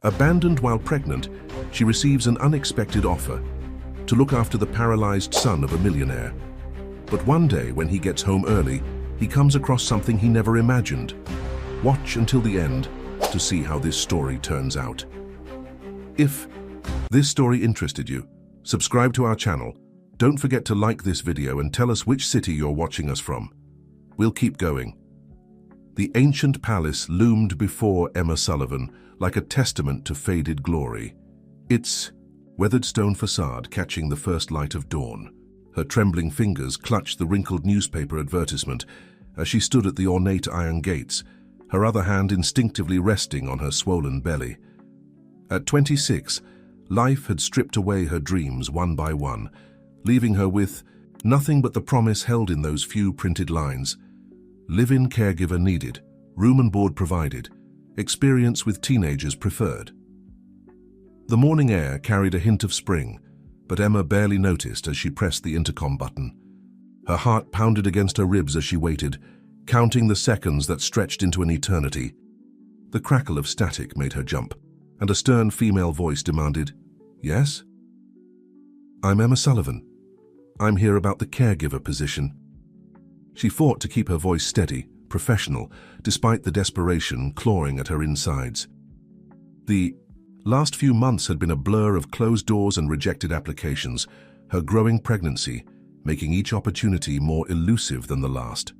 Abandoned while pregnant, she receives an unexpected offer to look after the paralyzed son of a millionaire. But one day, when he gets home early, he comes across something he never imagined. Watch until the end to see how this story turns out. If this story interested you, subscribe to our channel. Don't forget to like this video and tell us which city you're watching us from. We'll keep going. The ancient palace loomed before Emma Sullivan like a testament to faded glory. Its weathered stone facade catching the first light of dawn. Her trembling fingers clutched the wrinkled newspaper advertisement as she stood at the ornate iron gates, her other hand instinctively resting on her swollen belly. At 26, life had stripped away her dreams one by one, leaving her with nothing but the promise held in those few printed lines. Live-in caregiver needed, room and board provided, experience with teenagers preferred. The morning air carried a hint of spring, but Emma barely noticed as she pressed the intercom button. Her heart pounded against her ribs as she waited, counting the seconds that stretched into an eternity. The crackle of static made her jump, and a stern female voice demanded, "Yes?" "I'm Emma Sullivan. I'm here about the caregiver position." She fought to keep her voice steady, professional, despite the desperation clawing at her insides. The last few months had been a blur of closed doors and rejected applications, her growing pregnancy making each opportunity more elusive than the last.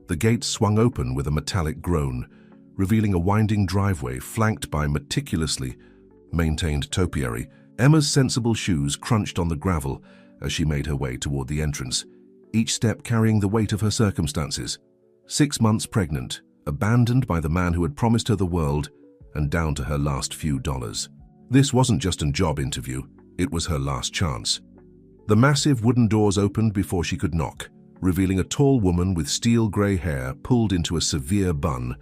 The gates swung open with a metallic groan, revealing a winding driveway flanked by meticulously maintained topiary. Emma's sensible shoes crunched on the gravel as she made her way toward the entrance, each step carrying the weight of her circumstances. 6 months pregnant, abandoned by the man who had promised her the world, and down to her last few dollars. This wasn't just a job interview, it was her last chance. The massive wooden doors opened before she could knock, revealing a tall woman with steel gray hair pulled into a severe bun.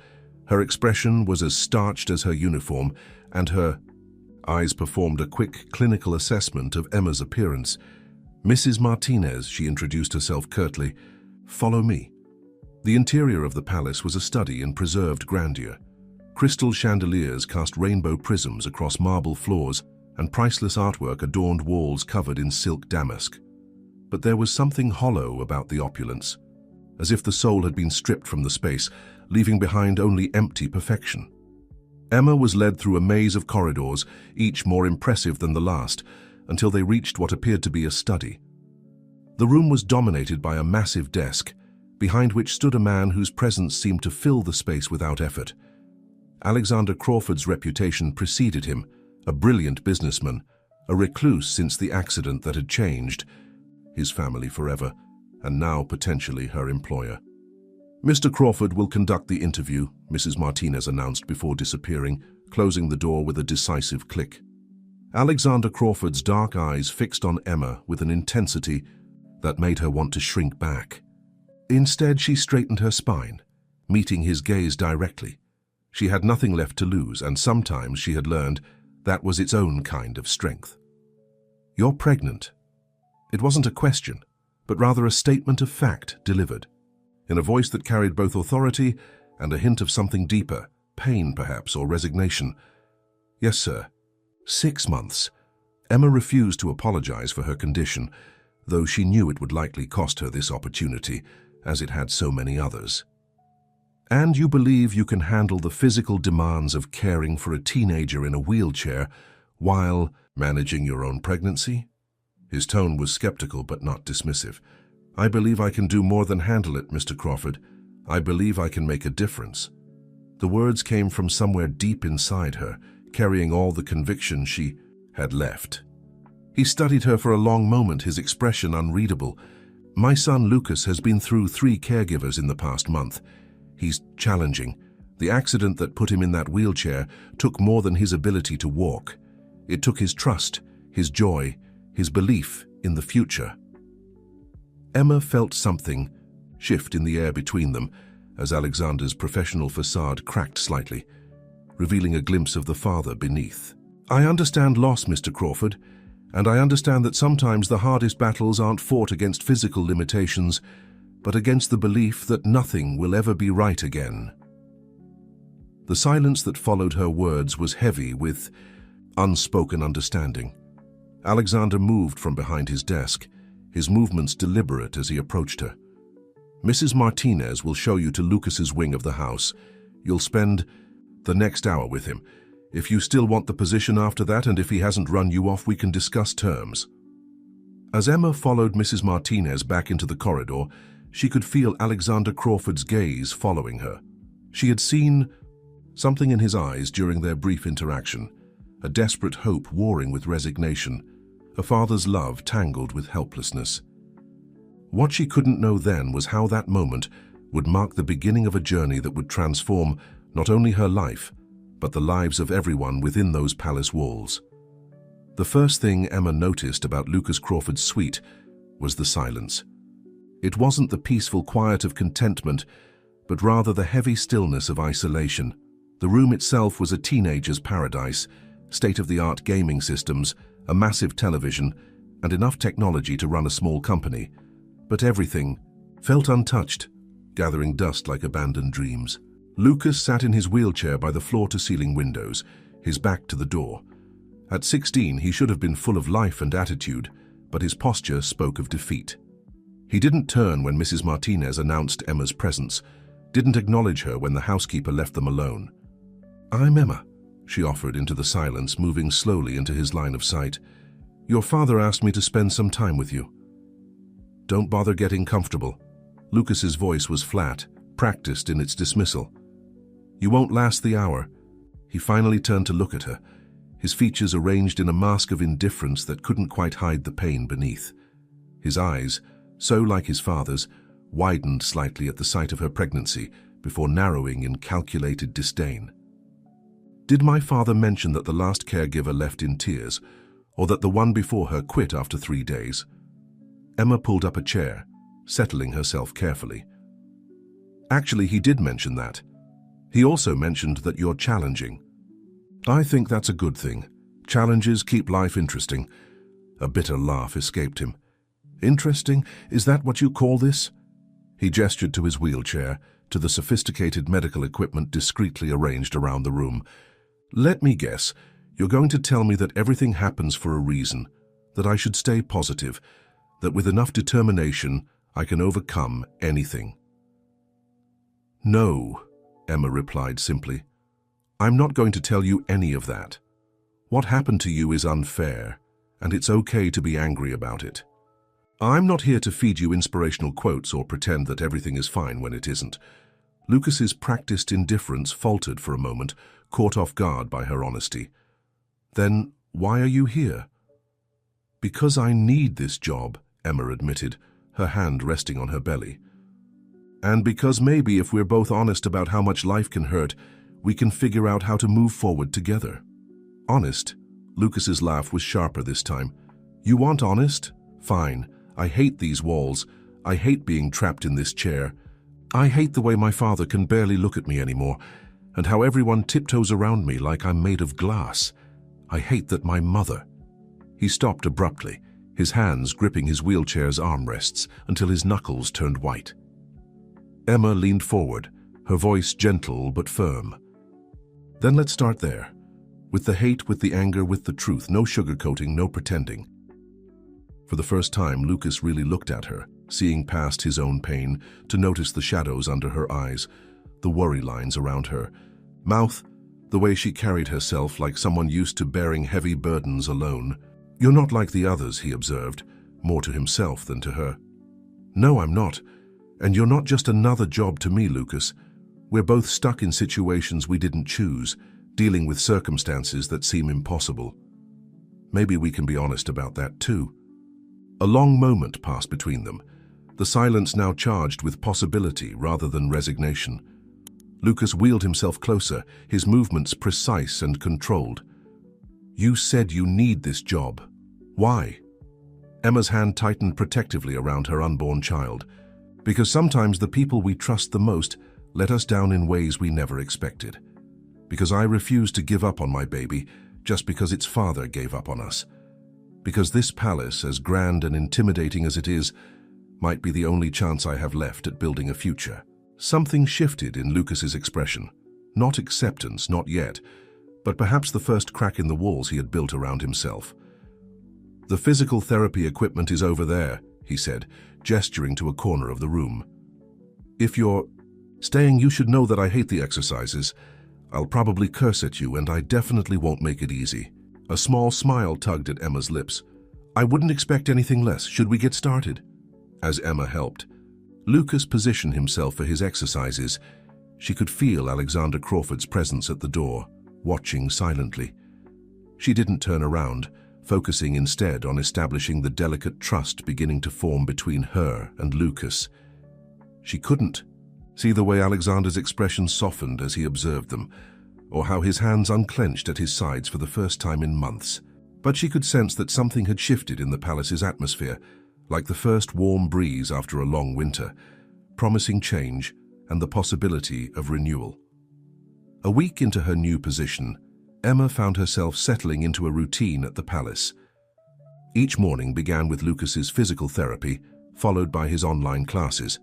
Her expression was as starched as her uniform, and her eyes performed a quick clinical assessment of Emma's appearance. "Mrs. Martinez," she introduced herself curtly. "Follow me." The interior of the palace was a study in preserved grandeur. Crystal chandeliers cast rainbow prisms across marble floors, and priceless artwork adorned walls covered in silk damask. But there was something hollow about the opulence, as if the soul had been stripped from the space, leaving behind only empty perfection. Emma was led through a maze of corridors, each more impressive than the last, until they reached what appeared to be a study. The room was dominated by a massive desk, behind which stood a man whose presence seemed to fill the space without effort. Alexander Crawford's reputation preceded him, a brilliant businessman, a recluse since the accident that had changed his family forever, and now potentially her employer. "Mr. Crawford will conduct the interview," Mrs. Martinez announced before disappearing, closing the door with a decisive click. Alexander Crawford's dark eyes fixed on Emma with an intensity that made her want to shrink back. Instead, she straightened her spine, meeting his gaze directly. She had nothing left to lose, and sometimes she had learned that was its own kind of strength. "You're pregnant." It wasn't a question, but rather a statement of fact delivered, in a voice that carried both authority and a hint of something deeper, pain perhaps, or resignation. "Yes, sir." 6 months. Emma refused to apologize for her condition, though she knew it would likely cost her this opportunity, as it had so many others. "And you believe you can handle the physical demands of caring for a teenager in a wheelchair while managing your own pregnancy?" His tone was skeptical but not dismissive. "I believe I can do more than handle it, Mr. Crawford. I believe I can make a difference." The words came from somewhere deep inside her, carrying all the conviction she had left. He studied her for a long moment, his expression unreadable. "My son Lucas has been through 3 caregivers in the past month. He's challenging. The accident that put him in that wheelchair took more than his ability to walk. It took his trust, his joy, his belief in the future." Emma felt something shift in the air between them as Alexander's professional facade cracked slightly, revealing a glimpse of the father beneath. "I understand loss, Mr. Crawford, and I understand that sometimes the hardest battles aren't fought against physical limitations, but against the belief that nothing will ever be right again." The silence that followed her words was heavy with unspoken understanding. Alexander moved from behind his desk, his movements deliberate as he approached her. "Mrs. Martinez will show you to Lucas's wing of the house. You'll spend the next hour with him. If you still want the position after that, and if he hasn't run you off, we can discuss terms." As Emma followed Mrs. Martinez back into the corridor, she could feel Alexander Crawford's gaze following her. She had seen something in his eyes during their brief interaction, a desperate hope warring with resignation, a father's love tangled with helplessness. What she couldn't know then was how that moment would mark the beginning of a journey that would transform not only her life, but the lives of everyone within those palace walls. The first thing Emma noticed about Lucas Crawford's suite was the silence. It wasn't the peaceful quiet of contentment, but rather the heavy stillness of isolation. The room itself was a teenager's paradise, state-of-the-art gaming systems, a massive television, and enough technology to run a small company. But everything felt untouched, gathering dust like abandoned dreams. Lucas sat in his wheelchair by the floor-to-ceiling windows, his back to the door. At 16, he should have been full of life and attitude, but his posture spoke of defeat. He didn't turn when Mrs. Martinez announced Emma's presence, didn't acknowledge her when the housekeeper left them alone. "I'm Emma," she offered into the silence, moving slowly into his line of sight. "Your father asked me to spend some time with you." "Don't bother getting comfortable." Lucas's voice was flat, practiced in its dismissal. "You won't last the hour." He finally turned to look at her, his features arranged in a mask of indifference that couldn't quite hide the pain beneath. His eyes, so like his father's, widened slightly at the sight of her pregnancy before narrowing in calculated disdain. "Did my father mention that the last caregiver left in tears, or that the one before her quit after 3 days?" Emma pulled up a chair, settling herself carefully. "Actually, he did mention that. He also mentioned that you're challenging." "I think that's a good thing. Challenges keep life interesting." A bitter laugh escaped him. "Interesting? Is that what you call this?" He gestured to his wheelchair, to the sophisticated medical equipment discreetly arranged around the room. "Let me guess, you're going to tell me that everything happens for a reason, that I should stay positive, that with enough determination I can overcome anything." "No," Emma replied simply. "I'm not going to tell you any of that. What happened to you is unfair, and it's okay to be angry about it. I'm not here to feed you inspirational quotes or pretend that everything is fine when it isn't." Lucas's practiced indifference faltered for a moment, caught off guard by her honesty. "Then why are you here?" "Because I need this job," Emma admitted, her hand resting on her belly. "And because maybe if we're both honest about how much life can hurt, we can figure out how to move forward together." "Honest?" Lucas's laugh was sharper this time. "You want honest? Fine. I hate these walls. I hate being trapped in this chair. I hate the way my father can barely look at me anymore, and how everyone tiptoes around me like I'm made of glass. I hate that my mother—" He stopped abruptly, his hands gripping his wheelchair's armrests until his knuckles turned white. Emma leaned forward, her voice gentle but firm. "Then let's start there. With the hate, with the anger, with the truth. No sugarcoating, no pretending." For the first time, Lucas really looked at her, seeing past his own pain, to notice the shadows under her eyes, the worry lines around her mouth, the way she carried herself like someone used to bearing heavy burdens alone. "You're not like the others," he observed, more to himself than to her. "No, I'm not. And you're not just another job to me, Lucas. We're both stuck in situations we didn't choose, dealing with circumstances that seem impossible. Maybe we can be honest about that too." A long moment passed between them, the silence now charged with possibility rather than resignation. Lucas wheeled himself closer, his movements precise and controlled. "You said you need this job. Why?" Emma's hand tightened protectively around her unborn child. "Because sometimes the people we trust the most let us down in ways we never expected. Because I refuse to give up on my baby just because its father gave up on us. Because this palace, as grand and intimidating as it is, might be the only chance I have left at building a future." Something shifted in Lucas's expression. Not acceptance, not yet, but perhaps the first crack in the walls he had built around himself. "The physical therapy equipment is over there," he said, gesturing to a corner of the room. "If you're staying, you should know that I hate the exercises. I'll probably curse at you, and I definitely won't make it easy." A small smile tugged at Emma's lips. "I wouldn't expect anything less. Should we get started?" As Emma helped, Lucas positioned himself for his exercises. She could feel Alexander Crawford's presence at the door, watching silently. She didn't turn around, focusing instead on establishing the delicate trust beginning to form between her and Lucas. She couldn't see the way Alexander's expression softened as he observed them, or how his hands unclenched at his sides for the first time in months. But she could sense that something had shifted in the palace's atmosphere, like the first warm breeze after a long winter, promising change and the possibility of renewal. A week into her new position, Emma found herself settling into a routine at the palace. Each morning began with Lucas's physical therapy, followed by his online classes,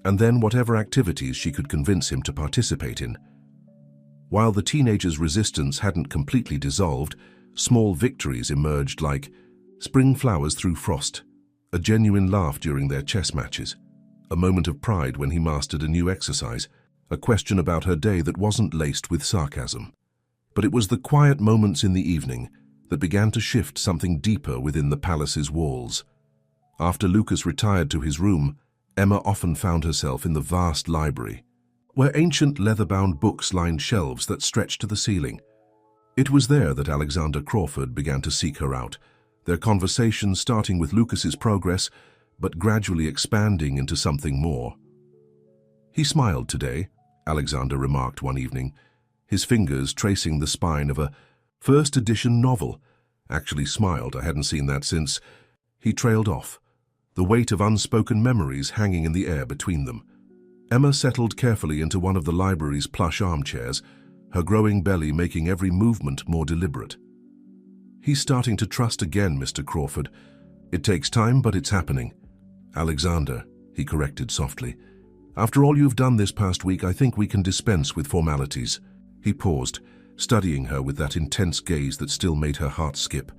and then whatever activities she could convince him to participate in. While the teenager's resistance hadn't completely dissolved, small victories emerged like spring flowers through frost, a genuine laugh during their chess matches, a moment of pride when he mastered a new exercise, a question about her day that wasn't laced with sarcasm. But it was the quiet moments in the evening that began to shift something deeper within the palace's walls. After Lucas retired to his room, Emma often found herself in the vast library, where ancient leather-bound books lined shelves that stretched to the ceiling. It was there that Alexander Crawford began to seek her out, their conversation starting with Lucas's progress, but gradually expanding into something more. "He smiled today," Alexander remarked one evening, his fingers tracing the spine of a first-edition novel. "Actually smiled, I hadn't seen that since." He trailed off, the weight of unspoken memories hanging in the air between them. Emma settled carefully into one of the library's plush armchairs, her growing belly making every movement more deliberate. "He's starting to trust again, Mr. Crawford. It takes time, but it's happening." "Alexander," he corrected softly, "after all you've done this past week, I think we can dispense with formalities." He paused, studying her with that intense gaze that still made her heart skip.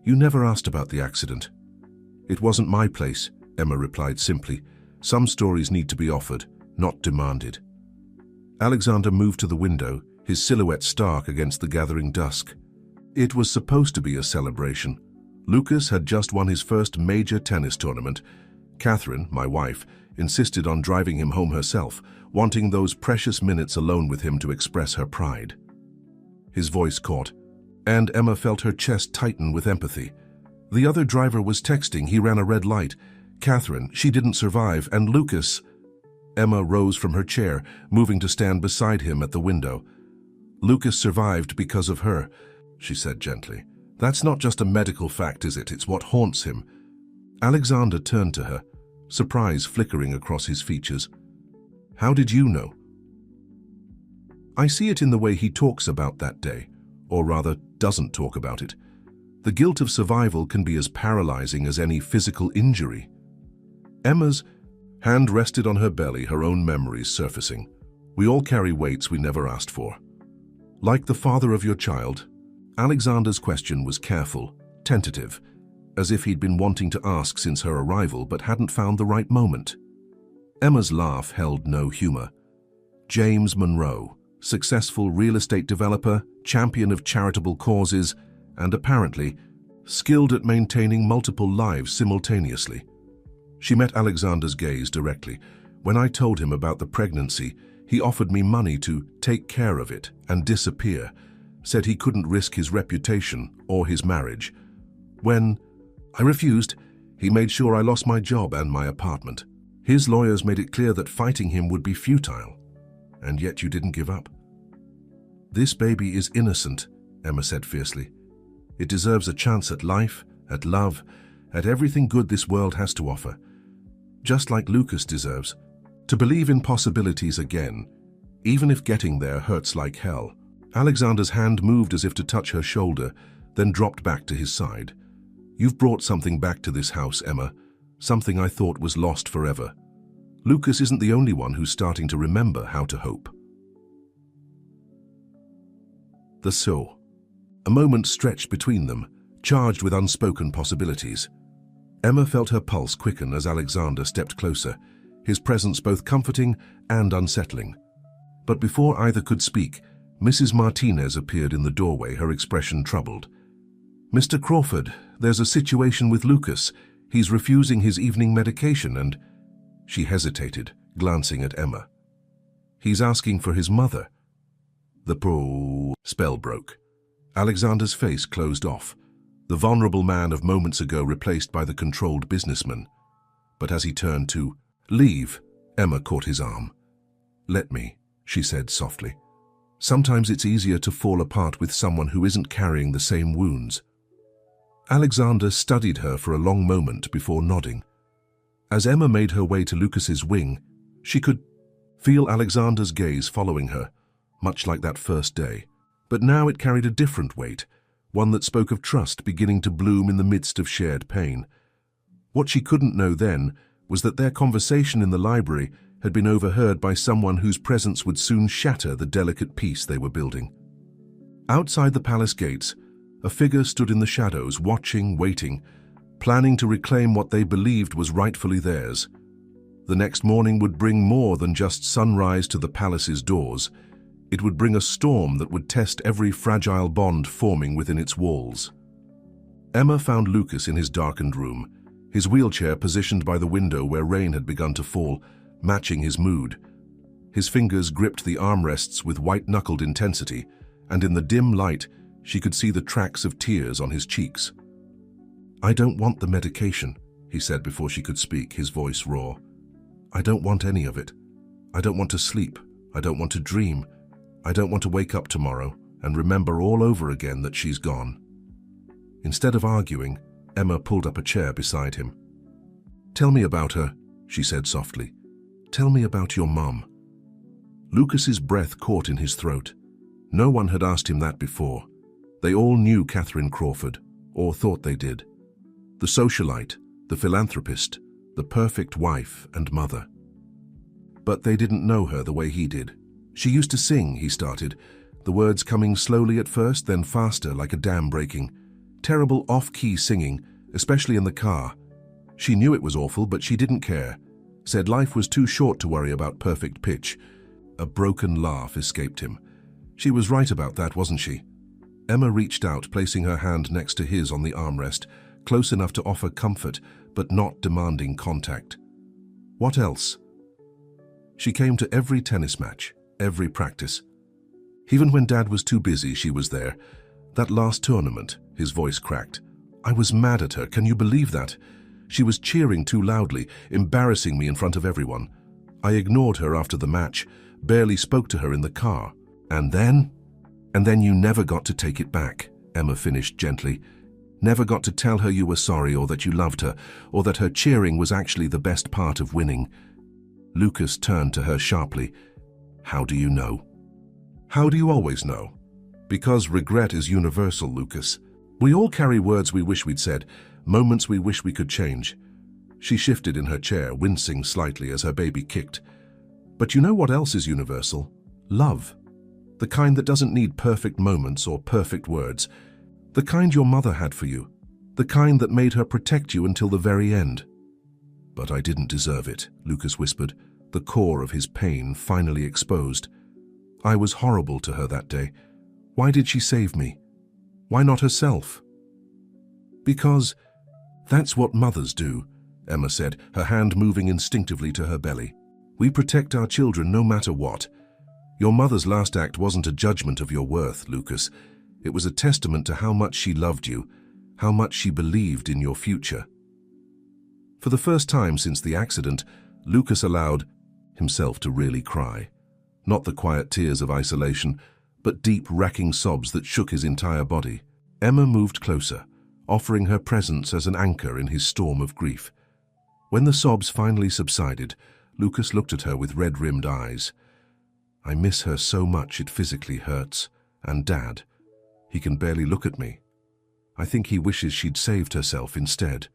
"You never asked about the accident." "It wasn't my place," Emma replied simply. "Some stories need to be offered, not demanded." Alexander moved to the window, his silhouette stark against the gathering dusk. It was supposed to be a celebration. Lucas had just won his first major tennis tournament. Catherine, my wife, insisted on driving him home herself, wanting those precious minutes alone with him to express her pride. His voice caught, and Emma felt her chest tighten with empathy. The other driver was texting. He ran a red light. Catherine, she didn't survive, and Lucas... Emma rose from her chair, moving to stand beside him at the window. "Lucas survived because of her," she said gently. "That's not just a medical fact, is it? It's what haunts him." Alexander turned to her, surprise flickering across his features. "How did you know?" "I see it in the way he talks about that day, or rather, doesn't talk about it. The guilt of survival can be as paralyzing as any physical injury." Emma's hand rested on her belly, her own memories surfacing. "We all carry weights we never asked for. Like the father of your child." Alexander's question was careful, tentative, as if he'd been wanting to ask since her arrival but hadn't found the right moment. Emma's laugh held no humor. James Monroe, successful real estate developer, champion of charitable causes, and apparently skilled at maintaining multiple lives simultaneously. She met Alexander's gaze directly. "When I told him about the pregnancy, he offered me money to take care of it and disappear, said he couldn't risk his reputation or his marriage. When I refused, he made sure I lost my job and my apartment. His lawyers made it clear that fighting him would be futile. And yet you didn't give up." "This baby is innocent," Emma said fiercely. "It deserves a chance at life, at love, at everything good this world has to offer. Just like Lucas deserves. To believe in possibilities again, even if getting there hurts like hell." Alexander's hand moved as if to touch her shoulder, then dropped back to his side. "You've brought something back to this house, Emma, something I thought was lost forever. Lucas isn't the only one who's starting to remember how to hope." The so. A moment stretched between them, charged with unspoken possibilities. Emma felt her pulse quicken as Alexander stepped closer, his presence both comforting and unsettling. But before either could speak, Mrs. Martinez appeared in the doorway, her expression troubled. "Mr. Crawford, there's a situation with Lucas. He's refusing his evening medication and—" She hesitated, glancing at Emma. "He's asking for his mother." The spell broke. Alexander's face closed off, the vulnerable man of moments ago replaced by the controlled businessman. But as he turned to leave, Emma caught his arm. "Let me," she said softly. "Sometimes it's easier to fall apart with someone who isn't carrying the same wounds." Alexander studied her for a long moment before nodding. As Emma made her way to Lucas's wing, she could feel Alexander's gaze following her, much like that first day. But now it carried a different weight, one that spoke of trust beginning to bloom in the midst of shared pain. What she couldn't know then was that their conversation in the library had been overheard by someone whose presence would soon shatter the delicate peace they were building. Outside the palace gates, a figure stood in the shadows, watching, waiting, planning to reclaim what they believed was rightfully theirs. The next morning would bring more than just sunrise to the palace's doors. It would bring a storm that would test every fragile bond forming within its walls. Emma found Lucas in his darkened room, his wheelchair positioned by the window where rain had begun to fall, matching his mood. His fingers gripped the armrests with white-knuckled intensity, and in the dim light, she could see the tracks of tears on his cheeks. "I don't want the medication," he said before she could speak, his voice raw. "I don't want any of it. I don't want to sleep. I don't want to dream. I don't want to wake up tomorrow and remember all over again that she's gone." Instead of arguing, Emma pulled up a chair beside him. "Tell me about her," she said softly. "Tell me about your mum." Lucas's breath caught in his throat. No one had asked him that before. They all knew Catherine Crawford, or thought they did. The socialite, the philanthropist, the perfect wife and mother. But they didn't know her the way he did. "She used to sing," he started, the words coming slowly at first, then faster like a dam breaking. Terrible off-key singing, especially in the car. She knew it was awful, but she didn't care. Said life was too short to worry about perfect pitch. A broken laugh escaped him. She was right about that, wasn't she? Emma reached out, placing her hand next to his on the armrest, close enough to offer comfort, but not demanding contact. "What else?" She came to every tennis match, every practice. Even when Dad was too busy, she was there. That last tournament, his voice cracked. I was mad at her, can you believe that? She was cheering too loudly, embarrassing me in front of everyone. I ignored her after the match, barely spoke to her in the car. And then you never got to take it back, Emma finished gently. Never got to tell her you were sorry or that you loved her, or that her cheering was actually the best part of winning. Lucas turned to her sharply. How do you know? How do you always know? Because regret is universal, Lucas. We all carry words we wish we'd said, moments we wish we could change. She shifted in her chair, wincing slightly as her baby kicked. But you know what else is universal? Love. The kind that doesn't need perfect moments or perfect words. The kind your mother had for you. The kind that made her protect you until the very end. But I didn't deserve it, Lucas whispered, the core of his pain finally exposed. I was horrible to her that day. Why did she save me? Why not herself? Because that's what mothers do, Emma said, her hand moving instinctively to her belly. We protect our children no matter what. Your mother's last act wasn't a judgment of your worth, Lucas. It was a testament to how much she loved you, how much she believed in your future. For the first time since the accident, Lucas allowed himself to really cry. Not the quiet tears of isolation, but deep, racking sobs that shook his entire body. Emma moved closer, offering her presence as an anchor in his storm of grief. When the sobs finally subsided, Lucas looked at her with red-rimmed eyes. I miss her so much it physically hurts. And Dad, he can barely look at me. I think he wishes she'd saved herself instead.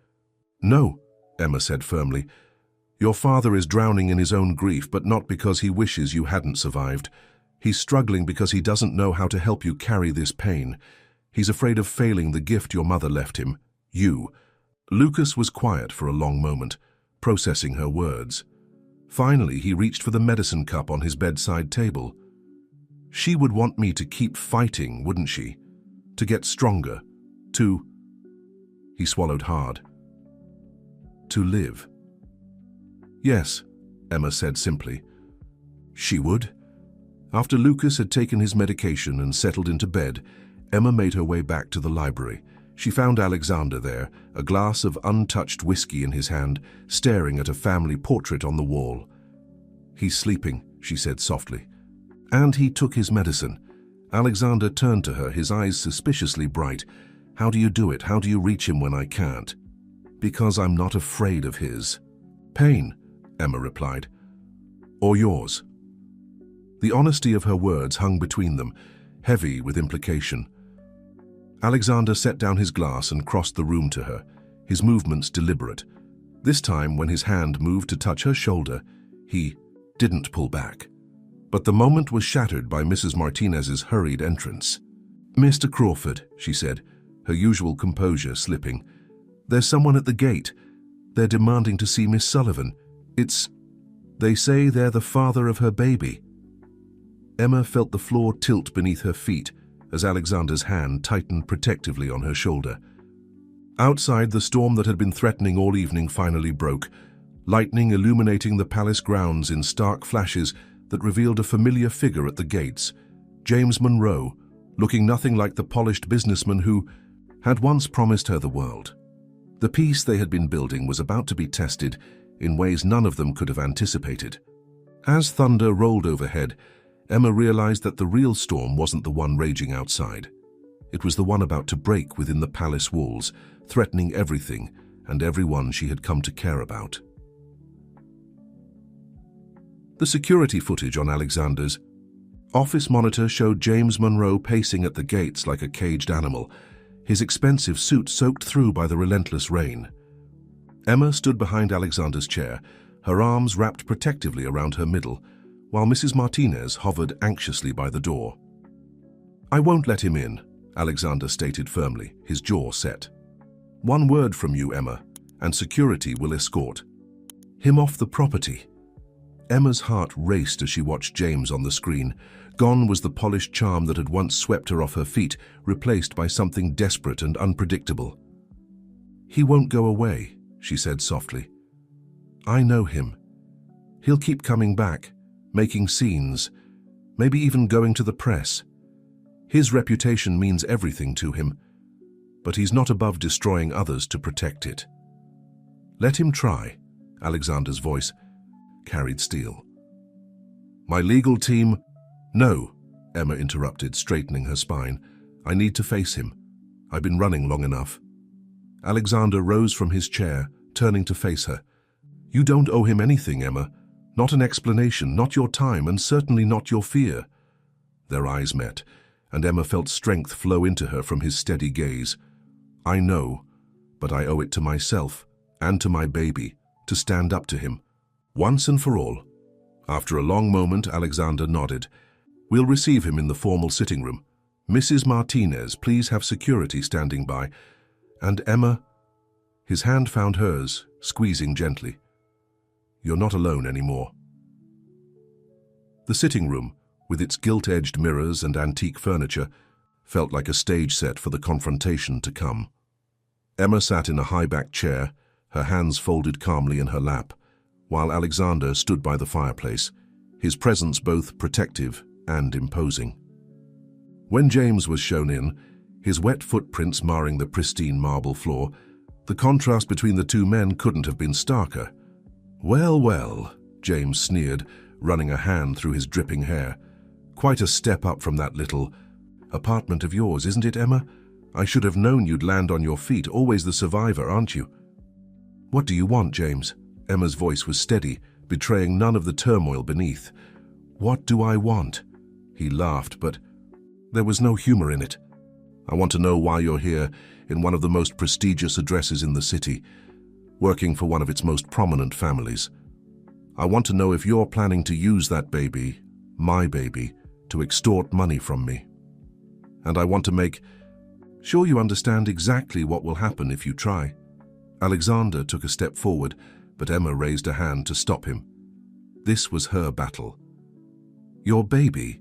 No, Emma said firmly. Your father is drowning in his own grief, but not because he wishes you hadn't survived. He's struggling because he doesn't know how to help you carry this pain. He's afraid of failing the gift your mother left him, you." Lucas was quiet for a long moment, processing her words. Finally, he reached for the medicine cup on his bedside table. "She would want me to keep fighting, wouldn't she? To get stronger, to—" He swallowed hard. "To live." "Yes," Emma said simply. "She would." After Lucas had taken his medication and settled into bed, Emma made her way back to the library. She found Alexander there, a glass of untouched whiskey in his hand, staring at a family portrait on the wall. "He's sleeping," she said softly. "And he took his medicine." Alexander turned to her, his eyes suspiciously bright. "How do you do it? How do you reach him when I can't?" "Because I'm not afraid of his pain," Emma replied. "Or yours." The honesty of her words hung between them, heavy with implication. Alexander set down his glass and crossed the room to her, his movements deliberate. This time, when his hand moved to touch her shoulder, he didn't pull back. But the moment was shattered by Mrs. Martinez's hurried entrance. "Mr. Crawford," she said, her usual composure slipping. "There's someone at the gate. They're demanding to see Miss Sullivan. They say they're the father of her baby." Emma felt the floor tilt beneath her feet as Alexander's hand tightened protectively on her shoulder. Outside, the storm that had been threatening all evening finally broke, lightning illuminating the palace grounds in stark flashes that revealed a familiar figure at the gates, James Monroe, looking nothing like the polished businessman who had once promised her the world. The peace they had been building was about to be tested in ways none of them could have anticipated. As thunder rolled overhead, Emma realized that the real storm wasn't the one raging outside. It was the one about to break within the palace walls, threatening everything and everyone she had come to care about. The security footage on Alexander's office monitor showed James Monroe pacing at the gates like a caged animal, his expensive suit soaked through by the relentless rain. Emma stood behind Alexander's chair, her arms wrapped protectively around her middle, while Mrs. Martinez hovered anxiously by the door. "I won't let him in," Alexander stated firmly, his jaw set. "One word from you, Emma, and security will escort him off the property." Emma's heart raced as she watched James on the screen. Gone was the polished charm that had once swept her off her feet, replaced by something desperate and unpredictable. "He won't go away," she said softly. "I know him. He'll keep coming back, making scenes, maybe even going to the press. His reputation means everything to him, but he's not above destroying others to protect it." "Let him try," Alexander's voice carried steel. "My legal team—" "No," Emma interrupted, straightening her spine. "I need to face him. I've been running long enough." Alexander rose from his chair, turning to face her. "You don't owe him anything, Emma. Not an explanation, not your time, and certainly not your fear." Their eyes met, and Emma felt strength flow into her from his steady gaze. "I know, but I owe it to myself and to my baby to stand up to him, once and for all." After a long moment, Alexander nodded. "We'll receive him in the formal sitting room. Mrs. Martinez, please have security standing by. And Emma—" His hand found hers, squeezing gently. "You're not alone anymore." The sitting room, with its gilt-edged mirrors and antique furniture, felt like a stage set for the confrontation to come. Emma sat in a high-backed chair, her hands folded calmly in her lap, while Alexander stood by the fireplace, his presence both protective and imposing. When James was shown in, his wet footprints marring the pristine marble floor, the contrast between the two men couldn't have been starker. "Well, well," James sneered, running a hand through his dripping hair. "Quite a step up from that little apartment of yours, isn't it, Emma? I should have known you'd land on your feet, always the survivor, aren't you?" "What do you want, James?" Emma's voice was steady, betraying none of the turmoil beneath. "What do I want?" He laughed, but there was no humor in it. "I want to know why you're here in one of the most prestigious addresses in the city, working for one of its most prominent families. I want to know if you're planning to use that baby, my baby, to extort money from me. And I want to make sure you understand exactly what will happen if you try." Alexander took a step forward, but Emma raised a hand to stop him. This was her battle. "Your baby?"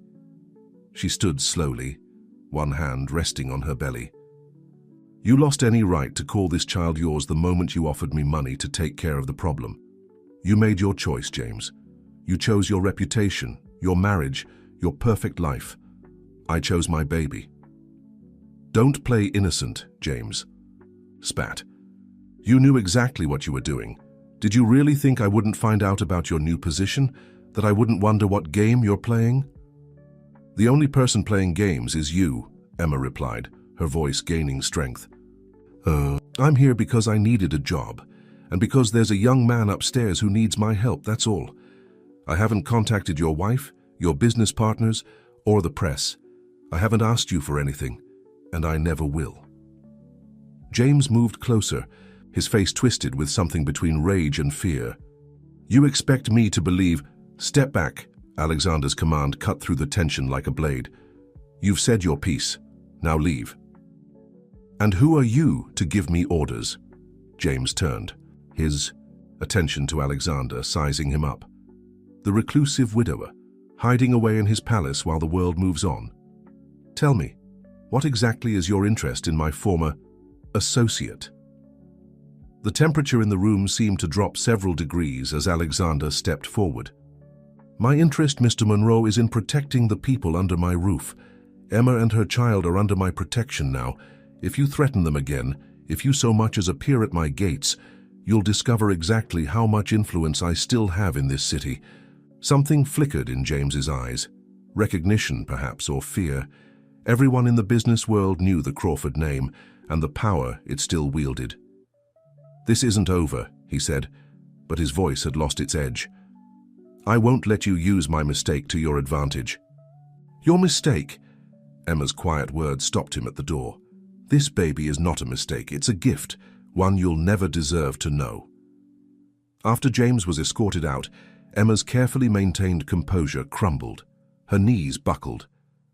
She stood slowly, one hand resting on her belly. "You lost any right to call this child yours the moment you offered me money to take care of the problem. You made your choice, James. You chose your reputation, your marriage, your perfect life. I chose my baby." "Don't play innocent, James." Spat. "You knew exactly what you were doing. Did you really think I wouldn't find out about your new position? That I wouldn't wonder what game you're playing?" "The only person playing games is you," Emma replied, her voice gaining strength. I'm here because I needed a job, and because there's a young man upstairs who needs my help, that's all. I haven't contacted your wife, your business partners, or the press. I haven't asked you for anything, and I never will." James moved closer, his face twisted with something between rage and fear. "You expect me to believe—" "Step back," Alexander's command cut through the tension like a blade. "You've said your piece. Now leave." "And who are you to give me orders?" James turned, his attention to Alexander, sizing him up. The reclusive widower, hiding away in his palace while the world moves on. "Tell me, what exactly is your interest in my former associate?" The temperature in the room seemed to drop several degrees as Alexander stepped forward. "My interest, Mr. Monroe, is in protecting the people under my roof. Emma and her child are under my protection now. If you threaten them again, if you so much as appear at my gates, you'll discover exactly how much influence I still have in this city." Something flickered in James's eyes. Recognition, perhaps, or fear. Everyone in the business world knew the Crawford name and the power it still wielded. "This isn't over," he said, but his voice had lost its edge. "I won't let you use my mistake to your advantage." "Your mistake?" Emma's quiet words stopped him at the door. "This baby is not a mistake, it's a gift, one you'll never deserve to know." After James was escorted out, Emma's carefully maintained composure crumbled. Her knees buckled,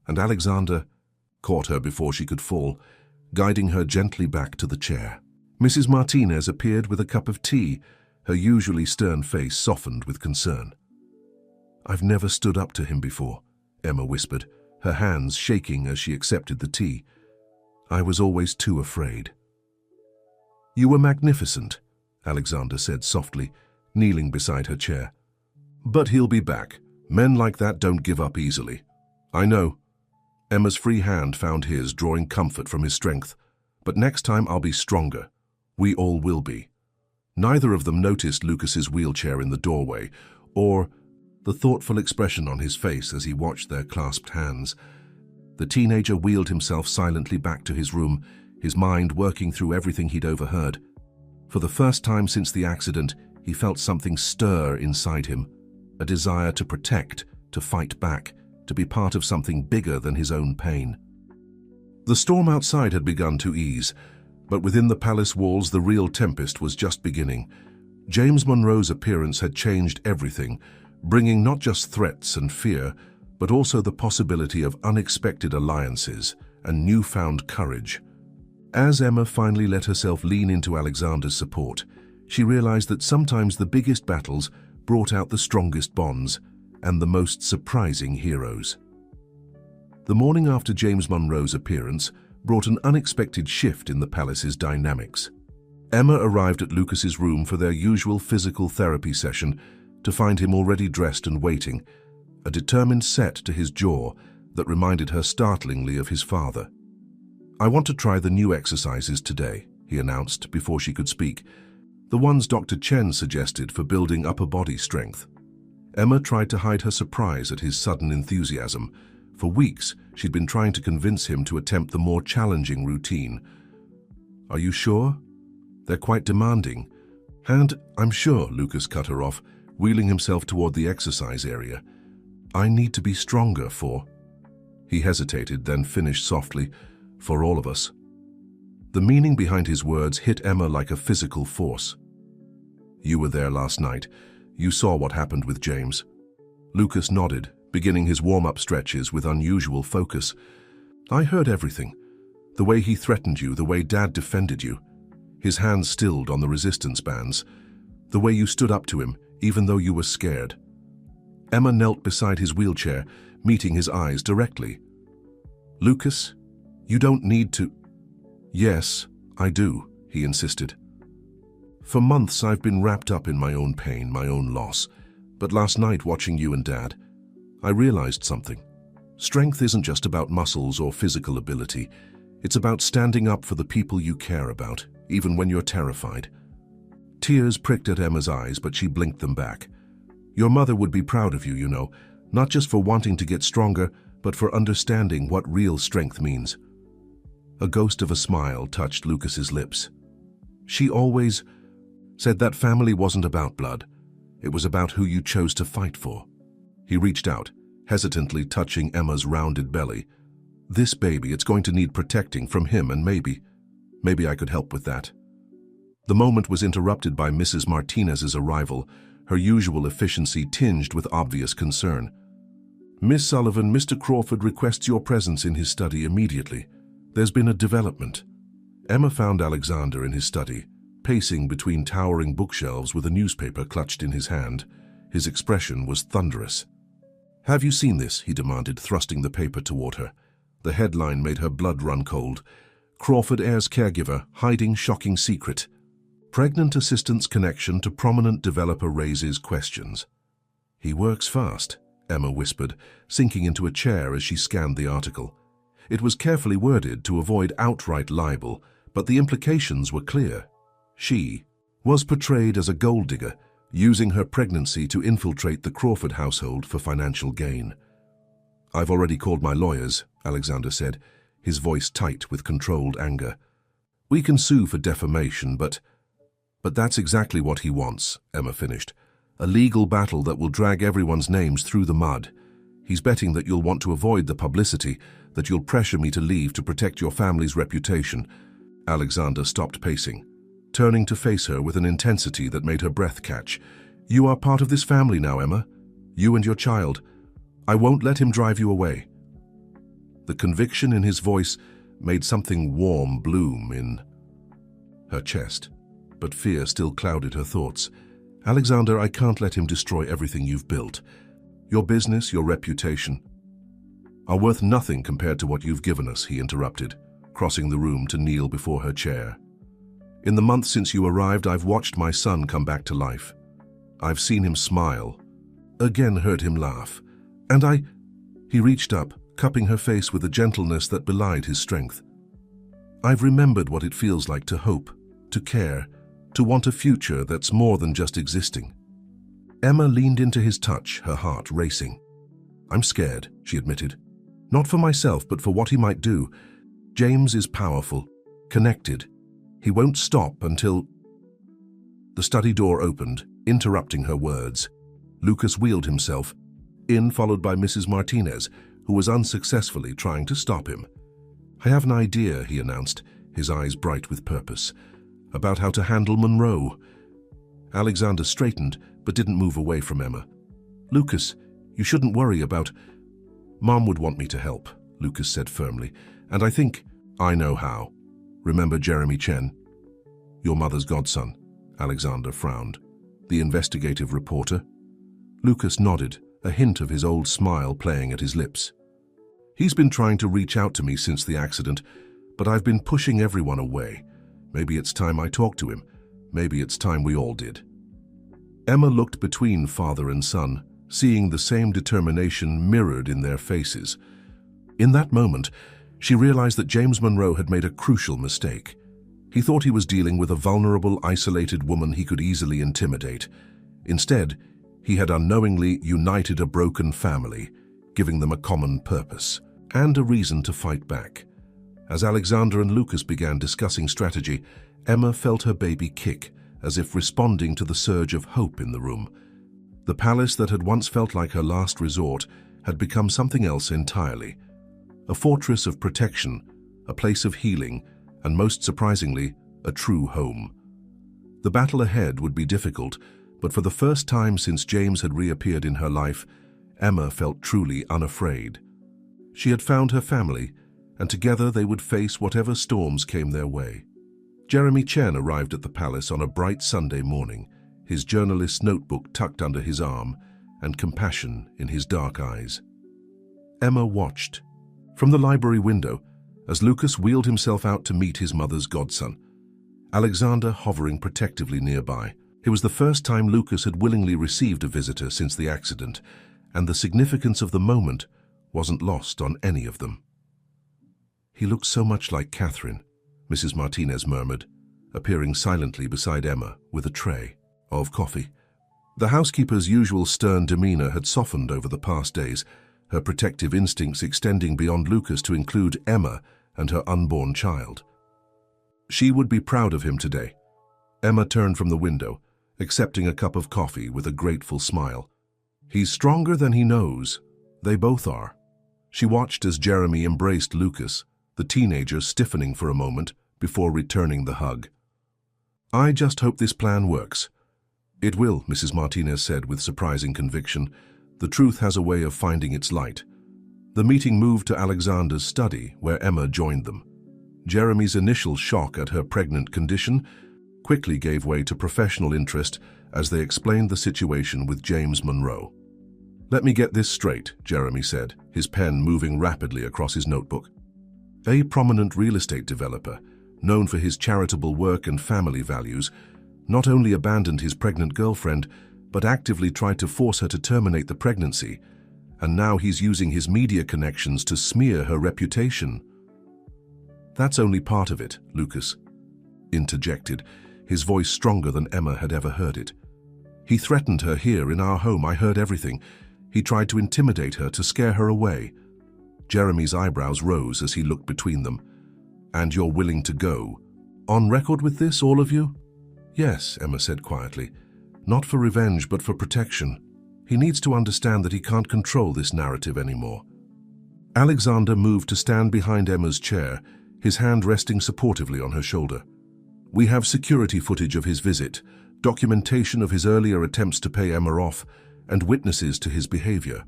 and Alexander caught her before she could fall, guiding her gently back to the chair. Mrs. Martinez appeared with a cup of tea, her usually stern face softened with concern. "I've never stood up to him before," Emma whispered, her hands shaking as she accepted the tea. "I was always too afraid." "You were magnificent," Alexander said softly, kneeling beside her chair. "But he'll be back. Men like that don't give up easily." "I know." Emma's free hand found his, drawing comfort from his strength. "But next time I'll be stronger. We all will be." Neither of them noticed Lucas's wheelchair in the doorway, or the thoughtful expression on his face as he watched their clasped hands. The teenager wheeled himself silently back to his room, his mind working through everything he'd overheard. For the first time since the accident, he felt something stir inside him, a desire to protect, to fight back, to be part of something bigger than his own pain. The storm outside had begun to ease, but within the palace walls the real tempest was just beginning. James Monroe's appearance had changed everything, bringing not just threats and fear, but also the possibility of unexpected alliances and newfound courage. As Emma finally let herself lean into Alexander's support, she realized that sometimes the biggest battles brought out the strongest bonds and the most surprising heroes. The morning after James Monroe's appearance brought an unexpected shift in the palace's dynamics. Emma arrived at Lucas's room for their usual physical therapy session to find him already dressed and waiting, a determined set to his jaw that reminded her startlingly of his father. "I want to try the new exercises today," he announced before she could speak, "the ones Dr. Chen suggested for building upper body strength." Emma tried to hide her surprise at his sudden enthusiasm. For weeks, she'd been trying to convince him to attempt the more challenging routine. "Are you sure? They're quite demanding." "And I'm sure," Lucas cut her off, wheeling himself toward the exercise area. "I need to be stronger for—" He hesitated, then finished softly, "for all of us." The meaning behind his words hit Emma like a physical force. "You were there last night. You saw what happened with James." Lucas nodded, beginning his warm-up stretches with unusual focus. "I heard everything. The way he threatened you, the way Dad defended you. His hands stilled on the resistance bands. The way you stood up to him, even though you were scared." Emma knelt beside his wheelchair, meeting his eyes directly. "Lucas, you don't need to—" "Yes, I do," he insisted. "For months I've been wrapped up in my own pain, my own loss. But last night, watching you and Dad, I realized something. Strength isn't just about muscles or physical ability. It's about standing up for the people you care about, even when you're terrified." Tears pricked at Emma's eyes, but she blinked them back. "Your mother would be proud of you, you know, not just for wanting to get stronger, but for understanding what real strength means." A ghost of a smile touched Lucas's lips. "She always said that family wasn't about blood. It was about who you chose to fight for." He reached out, hesitantly touching Emma's rounded belly. "This baby, it's going to need protecting from him, and maybe I could help with that." The moment was interrupted by Mrs. Martinez's arrival, her usual efficiency tinged with obvious concern. "Miss Sullivan, Mr. Crawford requests your presence in his study immediately. There's been a development." Emma found Alexander in his study, pacing between towering bookshelves with a newspaper clutched in his hand. His expression was thunderous. "Have you seen this?" he demanded, thrusting the paper toward her. The headline made her blood run cold. "Crawford heirs caregiver, hiding shocking secret. Pregnant assistant's connection to prominent developer raises questions." "He works fast," Emma whispered, sinking into a chair as she scanned the article. It was carefully worded to avoid outright libel, but the implications were clear. She was portrayed as a gold digger, using her pregnancy to infiltrate the Crawford household for financial gain. "I've already called my lawyers," Alexander said, his voice tight with controlled anger. "We can sue for defamation, but that's exactly what he wants," Emma finished. "A legal battle that will drag everyone's names through the mud. He's betting that you'll want to avoid the publicity, that you'll pressure me to leave to protect your family's reputation." Alexander stopped pacing, turning to face her with an intensity that made her breath catch. "You are part of this family now, Emma. You and your child. I won't let him drive you away." The conviction in his voice made something warm bloom in her chest, but fear still clouded her thoughts. "Alexander, I can't let him destroy everything you've built. Your business, your reputation, are worth nothing compared to what you've given us," he interrupted, crossing the room to kneel before her chair. "In the months since you arrived, I've watched my son come back to life. I've seen him smile, again heard him laugh, and He reached up, cupping her face with a gentleness that belied his strength. "I've remembered what it feels like to hope, to care, to want a future that's more than just existing." Emma leaned into his touch, her heart racing. "I'm scared," she admitted. "Not for myself, but for what he might do. James is powerful, connected. He won't stop until—" The study door opened, interrupting her words. Lucas wheeled himself in, followed by Mrs. Martinez, who was unsuccessfully trying to stop him. "I have an idea," he announced, his eyes bright with purpose, "about how to handle Monroe." Alexander straightened, but didn't move away from Emma. "Lucas, you shouldn't worry about—" "Mom would want me to help," Lucas said firmly, "and I think I know how. Remember Jeremy Chen? Your mother's godson." Alexander frowned. "The investigative reporter?" Lucas nodded, a hint of his old smile playing at his lips. "He's been trying to reach out to me since the accident, but I've been pushing everyone away. Maybe it's time I talked to him. Maybe it's time we all did." Emma looked between father and son, seeing the same determination mirrored in their faces. In that moment, she realized that James Monroe had made a crucial mistake. He thought he was dealing with a vulnerable, isolated woman he could easily intimidate. Instead, he had unknowingly united a broken family, giving them a common purpose and a reason to fight back. As Alexander and Lucas began discussing strategy, Emma felt her baby kick, as if responding to the surge of hope in the room. The palace that had once felt like her last resort had become something else entirely. A fortress of protection, a place of healing, and most surprisingly, a true home. The battle ahead would be difficult, but for the first time since James had reappeared in her life, Emma felt truly unafraid. She had found her family, and together they would face whatever storms came their way. Jeremy Chen arrived at the palace on a bright Sunday morning, his journalist's notebook tucked under his arm and compassion in his dark eyes. Emma watched from the library window as Lucas wheeled himself out to meet his mother's godson, Alexander hovering protectively nearby. It was the first time Lucas had willingly received a visitor since the accident, and the significance of the moment wasn't lost on any of them. "He looks so much like Catherine," Mrs. Martinez murmured, appearing silently beside Emma with a tray of coffee. The housekeeper's usual stern demeanor had softened over the past days, her protective instincts extending beyond Lucas to include Emma and her unborn child. She would be proud of him today. Emma turned from the window, accepting a cup of coffee with a grateful smile. "He's stronger than he knows. They both are." She watched as Jeremy embraced Lucas, the teenager stiffening for a moment before returning the hug. "I just hope this plan works." "It will," Mrs. Martinez said with surprising conviction. "The truth has a way of finding its light." The meeting moved to Alexander's study, where Emma joined them. Jeremy's initial shock at her pregnant condition quickly gave way to professional interest as they explained the situation with James Monroe. "Let me get this straight," Jeremy said, his pen moving rapidly across his notebook. A prominent real estate developer, known for his charitable work and family values, not only abandoned his pregnant girlfriend, but actively tried to force her to terminate the pregnancy, and now he's using his media connections to smear her reputation. "That's only part of it," Lucas interjected, his voice stronger than Emma had ever heard it. "He threatened her here in our home. I heard everything. He tried to intimidate her, to scare her away." Jeremy's eyebrows rose as he looked between them. "And you're willing to go on record with this, all of you?" "Yes," Emma said quietly. "Not for revenge, but for protection. He needs to understand that he can't control this narrative anymore." Alexander moved to stand behind Emma's chair, his hand resting supportively on her shoulder. "We have security footage of his visit, documentation of his earlier attempts to pay Emma off, and witnesses to his behavior.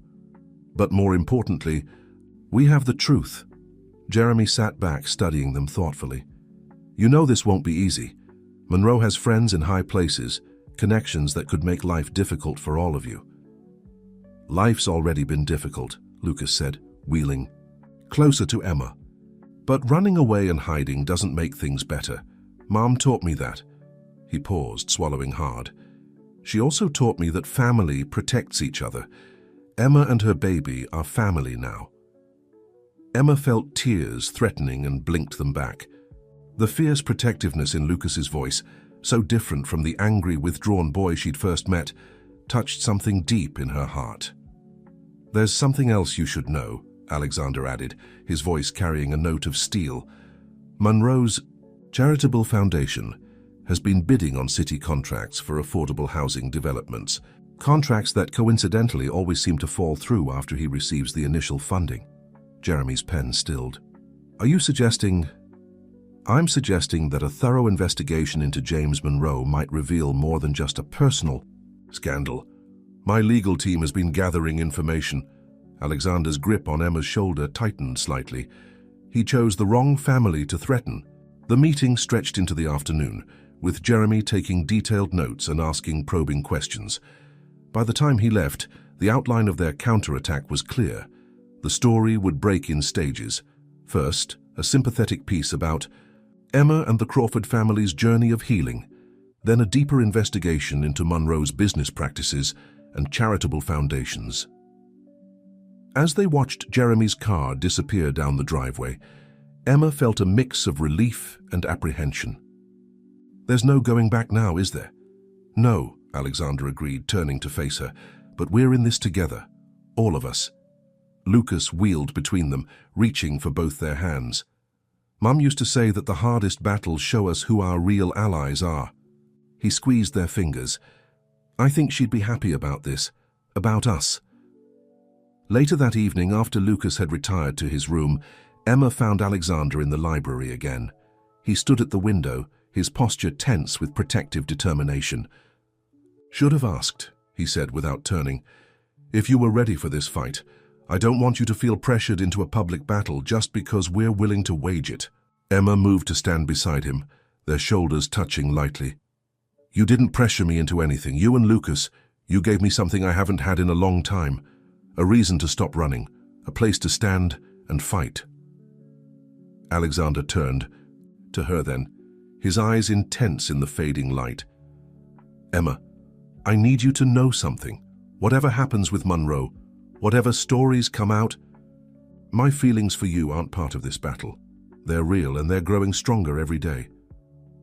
But more importantly, we have the truth." Jeremy sat back, studying them thoughtfully. "You know this won't be easy. Monroe has friends in high places, connections that could make life difficult for all of you." "Life's already been difficult," Lucas said, wheeling closer to Emma. "But running away and hiding doesn't make things better. Mom taught me that." He paused, swallowing hard. "She also taught me that family protects each other. Emma and her baby are family now." Emma felt tears threatening and blinked them back. The fierce protectiveness in Lucas's voice, so different from the angry, withdrawn boy she'd first met, touched something deep in her heart. "There's something else you should know," Alexander added, his voice carrying a note of steel. "Monroe's charitable foundation has been bidding on city contracts for affordable housing developments, contracts that coincidentally always seem to fall through after he receives the initial funding." Jeremy's pen stilled. "Are you suggesting—" "I'm suggesting that a thorough investigation into James Monroe might reveal more than just a personal scandal. My legal team has been gathering information." Alexander's grip on Emma's shoulder tightened slightly. He chose the wrong family to threaten. The meeting stretched into the afternoon, with Jeremy taking detailed notes and asking probing questions. By the time he left, the outline of their counterattack was clear. The story would break in stages. First, a sympathetic piece about Emma and the Crawford family's journey of healing, then a deeper investigation into Monroe's business practices and charitable foundations. As they watched Jeremy's car disappear down the driveway, Emma felt a mix of relief and apprehension. "There's no going back now, is there?" "No," Alexander agreed, turning to face her. "But we're in this together, all of us." Lucas wheeled between them, reaching for both their hands. "Mum used to say that the hardest battles show us who our real allies are." He squeezed their fingers. "I think she'd be happy about this, about us." Later that evening, after Lucas had retired to his room, Emma found Alexander in the library again. He stood at the window, his posture tense with protective determination. "Should have asked," he said without turning. If you were ready for this fight, I don't want you to feel pressured into a public battle just because we're willing to wage it." Emma moved to stand beside him, their shoulders touching lightly. "You didn't pressure me into anything. You and Lucas, you gave me something I haven't had in a long time. A reason to stop running, a place to stand and fight." Alexander turned to her then, his eyes intense in the fading light. "Emma, I need you to know something. Whatever happens with Monroe, whatever stories come out, my feelings for you aren't part of this battle. They're real and they're growing stronger every day."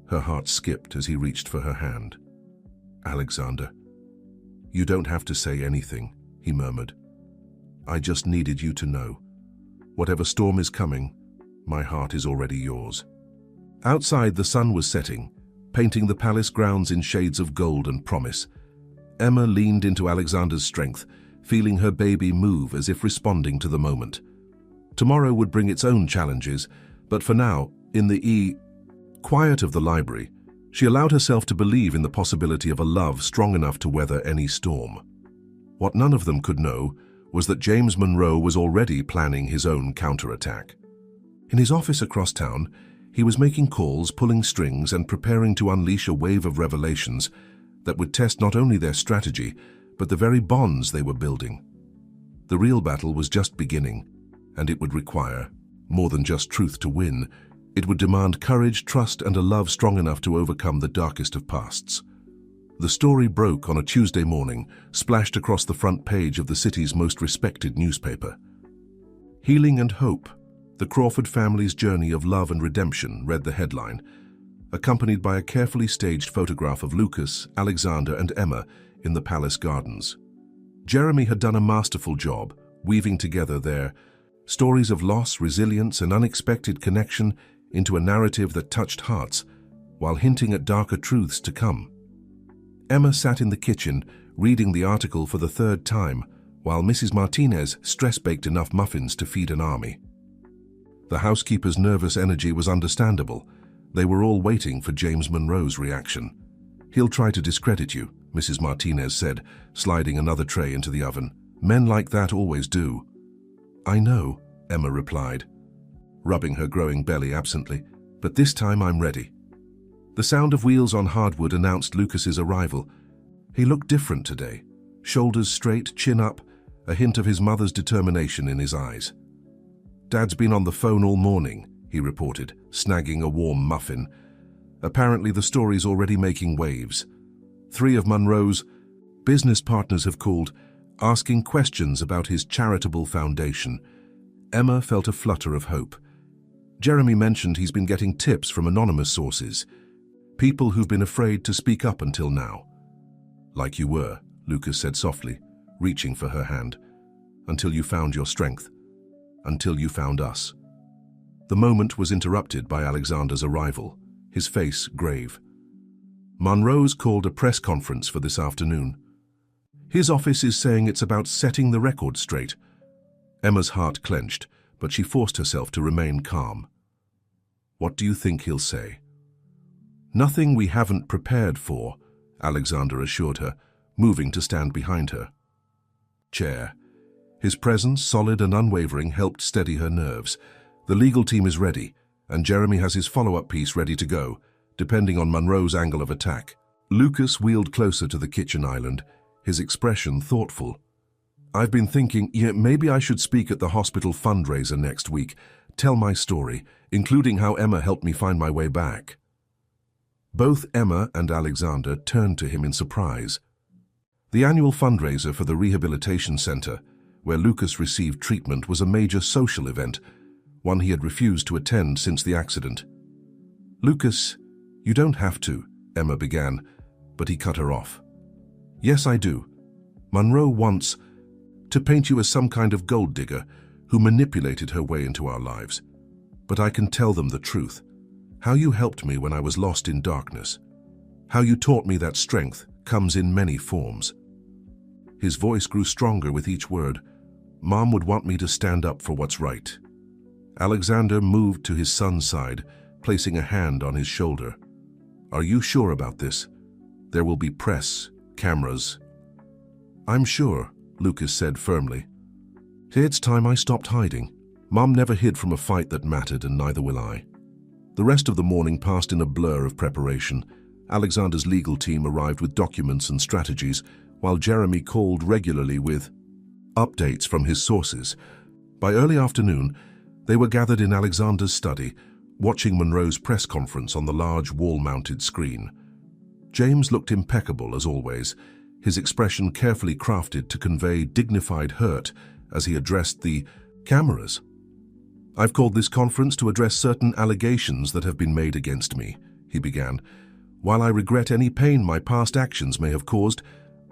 Her heart skipped as he reached for her hand. "Alexander, you don't have to say anything," he murmured. "I just needed you to know. Whatever storm is coming, my heart is already yours." Outside, the sun was setting, painting the palace grounds in shades of gold and promise. Emma leaned into Alexander's strength, feeling her baby move as if responding to the moment. Tomorrow would bring its own challenges, but for now, in the quiet of the library, she allowed herself to believe in the possibility of a love strong enough to weather any storm. What none of them could know was that James Monroe was already planning his own counterattack. In his office across town, he was making calls, pulling strings, and preparing to unleash a wave of revelations that would test not only their strategy, but the very bonds they were building. The real battle was just beginning, and it would require more than just truth to win. It would demand courage, trust, and a love strong enough to overcome the darkest of pasts. The story broke on a Tuesday morning, splashed across the front page of the city's most respected newspaper. "Healing and Hope, the Crawford family's journey of love and redemption," read the headline, accompanied by a carefully staged photograph of Lucas, Alexander, and Emma in the palace gardens. Jeremy had done a masterful job, weaving together their stories of loss, resilience, and unexpected connection into a narrative that touched hearts, while hinting at darker truths to come. Emma sat in the kitchen, reading the article for the third time, while Mrs. Martinez stress-baked enough muffins to feed an army. The housekeeper's nervous energy was understandable. They were all waiting for James Monroe's reaction. "He'll try to discredit you," Mrs. Martinez said, sliding another tray into the oven. "Men like that always do." "I know," Emma replied, rubbing her growing belly absently, "but this time I'm ready." The sound of wheels on hardwood announced Lucas's arrival. He looked different today, shoulders straight, chin up, a hint of his mother's determination in his eyes. "Dad's been on the phone all morning," he reported, snagging a warm muffin. "Apparently the story's already making waves. 3 of Monroe's business partners have called, asking questions about his charitable foundation." Emma felt a flutter of hope. Jeremy mentioned he's been getting tips from anonymous sources, people who've been afraid to speak up until now. "Like you were," Lucas said softly, reaching for her hand. "Until you found your strength. Until you found us." The moment was interrupted by Alexander's arrival, his face grave. "Monroe's called a press conference for this afternoon. His office is saying it's about setting the record straight." Emma's heart clenched, but she forced herself to remain calm. "What do you think he'll say?" "Nothing we haven't prepared for," Alexander assured her, moving to stand behind her. Chair. His presence, solid and unwavering, helped steady her nerves. "The legal team is ready, and Jeremy has his follow-up piece ready to go, depending on Monroe's angle of attack." Lucas wheeled closer to the kitchen island, his expression thoughtful. "I've been thinking, maybe I should speak at the hospital fundraiser next week, tell my story, including how Emma helped me find my way back." Both Emma and Alexander turned to him in surprise. The annual fundraiser for the rehabilitation center, where Lucas received treatment, was a major social event, one he had refused to attend since the accident. "Lucas, you don't have to," Emma began, but he cut her off. "Yes, I do. Monroe wants to paint you as some kind of gold digger who manipulated her way into our lives. But I can tell them the truth. How you helped me when I was lost in darkness. How you taught me that strength comes in many forms." His voice grew stronger with each word. "Mom would want me to stand up for what's right." Alexander moved to his son's side, placing a hand on his shoulder. "Are you sure about this? There will be press, cameras." "I'm sure," Lucas said firmly. It's time I stopped hiding. Mum never hid from a fight that mattered, and neither will I. The rest of the morning passed in a blur of preparation. Alexander's legal team arrived with documents and strategies, while Jeremy called regularly with updates from his sources. By early afternoon, they were gathered in Alexander's study, watching Monroe's press conference on the large wall-mounted screen. James looked impeccable as always, his expression carefully crafted to convey dignified hurt as he addressed the cameras. I've called this conference to address certain allegations that have been made against me, he began. While I regret any pain my past actions may have caused,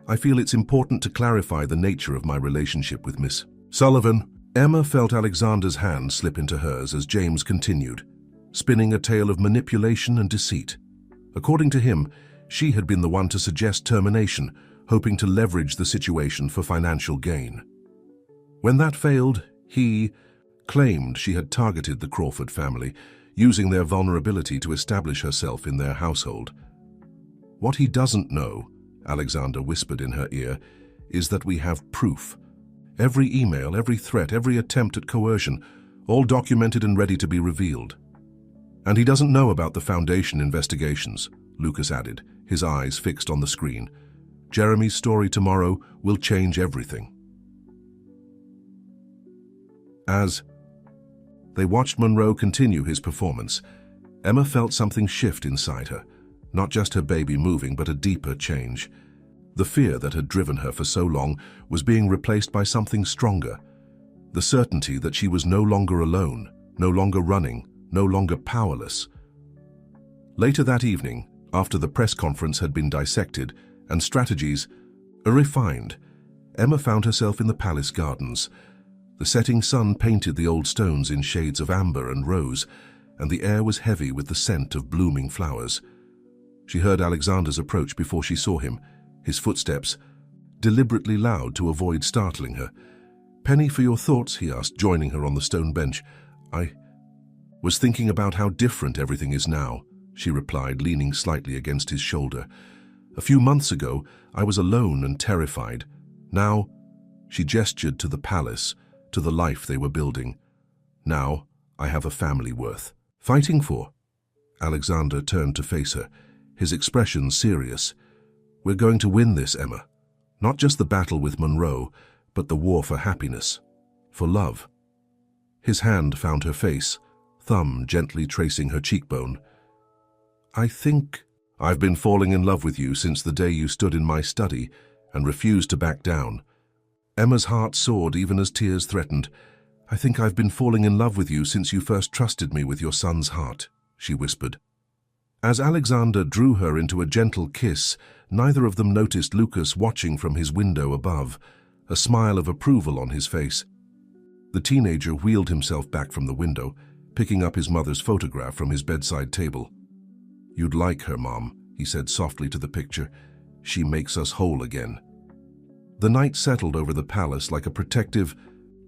I feel it's important to clarify the nature of my relationship with Miss Sullivan. Emma felt Alexander's hand slip into hers as James continued, spinning a tale of manipulation and deceit. According to him, she had been the one to suggest termination, hoping to leverage the situation for financial gain. When that failed, he claimed she had targeted the Crawford family, using their vulnerability to establish herself in their household. What he doesn't know, Alexander whispered in her ear, is that we have proof. Every email, every threat, every attempt at coercion, all documented and ready to be revealed. And he doesn't know about the Foundation investigations, Lucas added, his eyes fixed on the screen. Jeremy's story tomorrow will change everything. As they watched Monroe continue his performance, Emma felt something shift inside her, not just her baby moving, but a deeper change. The fear that had driven her for so long was being replaced by something stronger, the certainty that she was no longer alone, no longer running, no longer powerless. Later that evening, after the press conference had been dissected and strategies refined, Emma found herself in the palace gardens. The setting sun painted the old stones in shades of amber and rose, and the air was heavy with the scent of blooming flowers. She heard Alexander's approach before she saw him, his footsteps, deliberately loud to avoid startling her. "Penny, for your thoughts?" he asked, joining her on the stone bench. "I was thinking about how different everything is now," she replied, leaning slightly against his shoulder. "A few months ago, I was alone and terrified. Now," she gestured to the palace, to the life they were building. "Now, I have a family worth fighting for." Alexander turned to face her, his expression serious. "We're going to win this, Emma. Not just the battle with Monroe, but the war for happiness, for love." His hand found her face, thumb gently tracing her cheekbone. "I think I've been falling in love with you since the day you stood in my study and refused to back down." Emma's heart soared even as tears threatened. "I think I've been falling in love with you since you first trusted me with your son's heart," she whispered. As Alexander drew her into a gentle kiss, neither of them noticed Lucas watching from his window above, a smile of approval on his face. The teenager wheeled himself back from the window, picking up his mother's photograph from his bedside table. "You'd like her, Mom," he said softly to the picture. "She makes us whole again." The night settled over the palace like a protective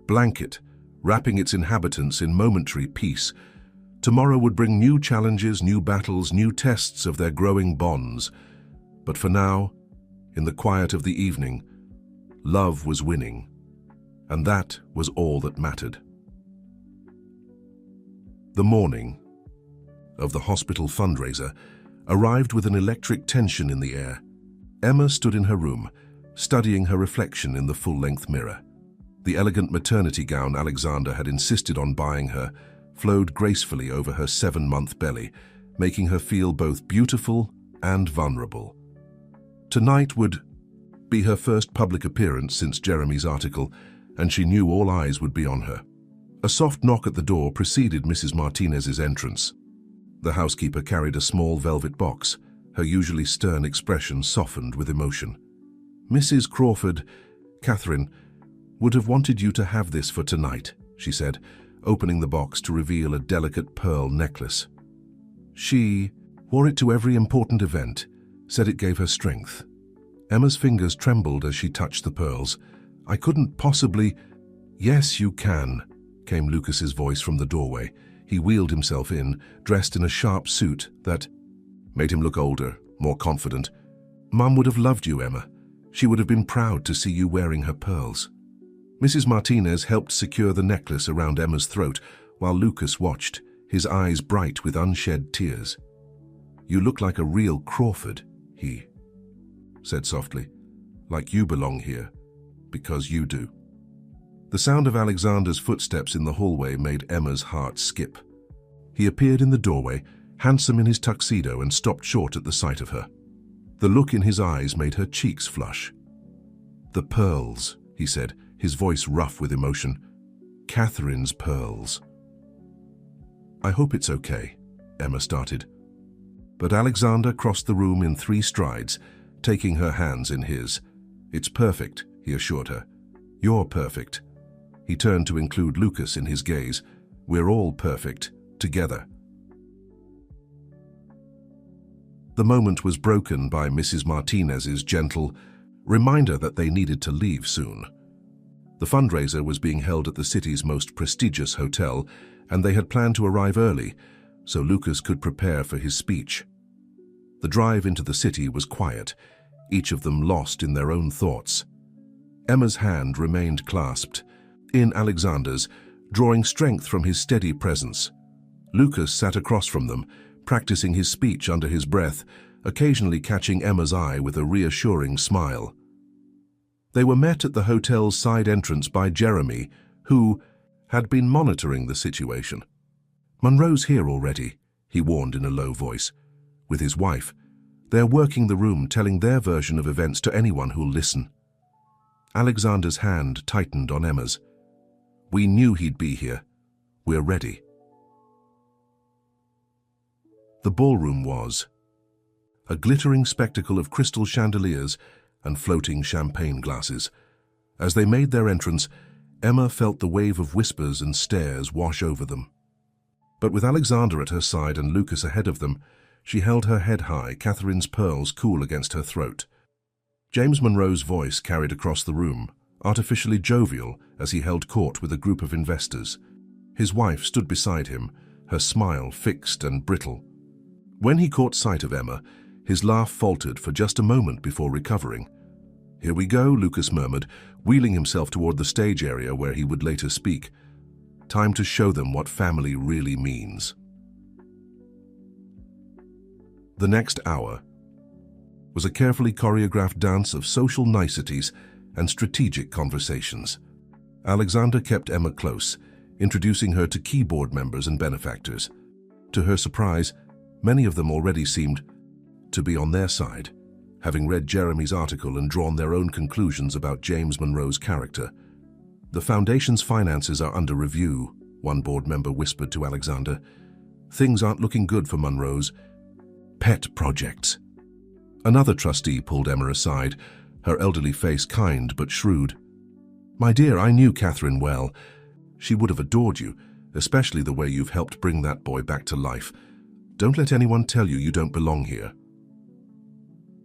blanket, wrapping its inhabitants in momentary peace. Tomorrow would bring new challenges, new battles, new tests of their growing bonds. But for now, in the quiet of the evening, love was winning, and that was all that mattered. The morning of the hospital fundraiser arrived with an electric tension in the air. Emma stood in her room, studying her reflection in the full-length mirror. The elegant maternity gown Alexander had insisted on buying her flowed gracefully over her 7-month belly, making her feel both beautiful and vulnerable. Tonight would be her first public appearance since Jeremy's article, and she knew all eyes would be on her. A soft knock at the door preceded Mrs. Martinez's entrance. The housekeeper carried a small velvet box, her usually stern expression softened with emotion. "Mrs. Crawford, Catherine, would have wanted you to have this for tonight," she said, opening the box to reveal a delicate pearl necklace. "She wore it to every important event, said it gave her strength." Emma's fingers trembled as she touched the pearls. "I couldn't possibly—" "Yes, you can," came Lucas's voice from the doorway. He wheeled himself in, dressed in a sharp suit that made him look older, more confident. "Mum would have loved you, Emma. She would have been proud to see you wearing her pearls. Mrs. Martinez helped secure the necklace around Emma's throat while Lucas watched, his eyes bright with unshed tears. You look like a real Crawford, he said softly, like you belong here, because you do. The sound of Alexander's footsteps in the hallway made Emma's heart skip. He appeared in the doorway, handsome in his tuxedo, and stopped short at the sight of her. The look in his eyes made her cheeks flush. The pearls, he said, his voice rough with emotion. Catherine's pearls. I hope it's okay, Emma started. But Alexander crossed the room in 3 strides, taking her hands in his. It's perfect, he assured her. You're perfect. He turned to include Lucas in his gaze. We're all perfect, together. The moment was broken by Mrs. Martinez's gentle reminder that they needed to leave soon. The fundraiser was being held at the city's most prestigious hotel, and they had planned to arrive early, so Lucas could prepare for his speech. The drive into the city was quiet, each of them lost in their own thoughts. Emma's hand remained clasped in Alexander's, drawing strength from his steady presence. Lucas sat across from them, practicing his speech under his breath, occasionally catching Emma's eye with a reassuring smile. They were met at the hotel's side entrance by Jeremy, who had been monitoring the situation. Monroe's here already, he warned in a low voice. With his wife, they're working the room, telling their version of events to anyone who'll listen. Alexander's hand tightened on Emma's. We knew he'd be here. We're ready. The ballroom was a glittering spectacle of crystal chandeliers and floating champagne glasses. As they made their entrance, Emma felt the wave of whispers and stares wash over them. But with Alexander at her side and Lucas ahead of them, she held her head high, Catherine's pearls cool against her throat. James Monroe's voice carried across the room, artificially jovial as he held court with a group of investors. His wife stood beside him, her smile fixed and brittle. When he caught sight of Emma, his laugh faltered for just a moment before recovering. Here we go, Lucas murmured, wheeling himself toward the stage area where he would later speak. Time to show them what family really means. The next hour was a carefully choreographed dance of social niceties and strategic conversations. Alexander kept Emma close, introducing her to key board members and benefactors. To her surprise, many of them already seemed to be on their side, having read Jeremy's article and drawn their own conclusions about James Monroe's character. The foundation's finances are under review, one board member whispered to Alexander. Things aren't looking good for Monroe's pet projects. Another trustee pulled Emma aside, her elderly face kind but shrewd. My dear, I knew Catherine well. She would have adored you, especially the way you've helped bring that boy back to life. Don't let anyone tell you you don't belong here.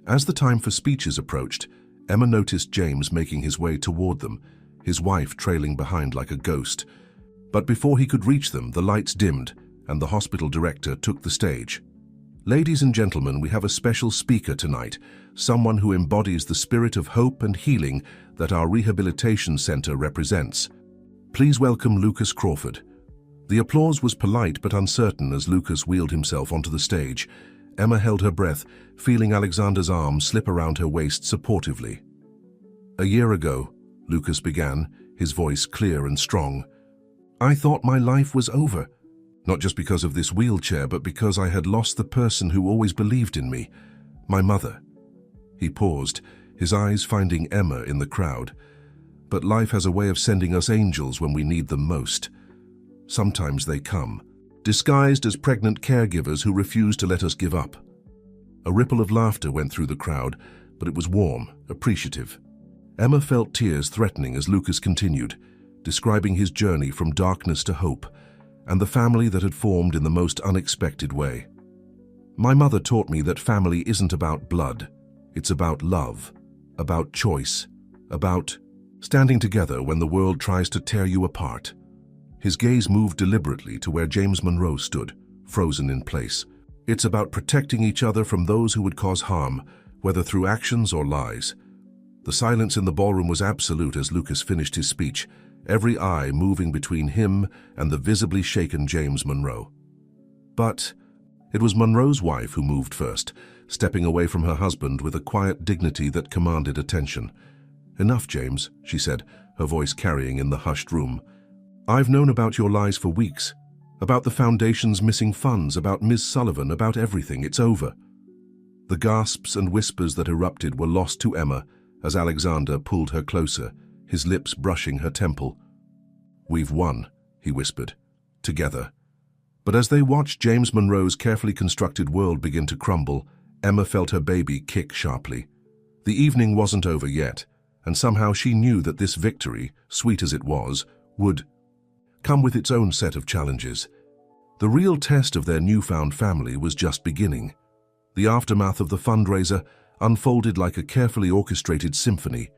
As the time for speeches approached, Emma noticed James making his way toward them, his wife trailing behind like a ghost. But before he could reach them, the lights dimmed, and the hospital director took the stage. Ladies and gentlemen, we have a special speaker tonight, someone who embodies the spirit of hope and healing that our rehabilitation center represents. Please welcome Lucas Crawford. The applause was polite but uncertain as Lucas wheeled himself onto the stage. Emma held her breath, feeling Alexander's arm slip around her waist supportively. A year ago, Lucas began, his voice clear and strong. I thought my life was over. Not just because of this wheelchair, but because I had lost the person who always believed in me, my mother. He paused, his eyes finding Emma in the crowd. But life has a way of sending us angels when we need them most. Sometimes they come, disguised as pregnant caregivers who refuse to let us give up. A ripple of laughter went through the crowd, but it was warm, appreciative. Emma felt tears threatening as Lucas continued, describing his journey from darkness to hope, and the family that had formed in the most unexpected way. My mother taught me that family isn't about blood. It's about love, about choice, about standing together when the world tries to tear you apart. His gaze moved deliberately to where James Monroe stood, frozen in place. It's about protecting each other from those who would cause harm, whether through actions or lies. The silence in the ballroom was absolute as Lucas finished his speech, every eye moving between him and the visibly shaken James Monroe. But it was Monroe's wife who moved first, stepping away from her husband with a quiet dignity that commanded attention. "Enough, James," she said, her voice carrying in the hushed room. "I've known about your lies for weeks, about the Foundation's missing funds, about Ms. Sullivan, about everything. It's over." The gasps and whispers that erupted were lost to Emma as Alexander pulled her closer, his lips brushing her temple. "We've won," he whispered, "together." But as they watched James Monroe's carefully constructed world begin to crumble, Emma felt her baby kick sharply. The evening wasn't over yet, and somehow she knew that this victory, sweet as it was, would come with its own set of challenges. The real test of their newfound family was just beginning. The aftermath of the fundraiser unfolded like a carefully orchestrated symphony.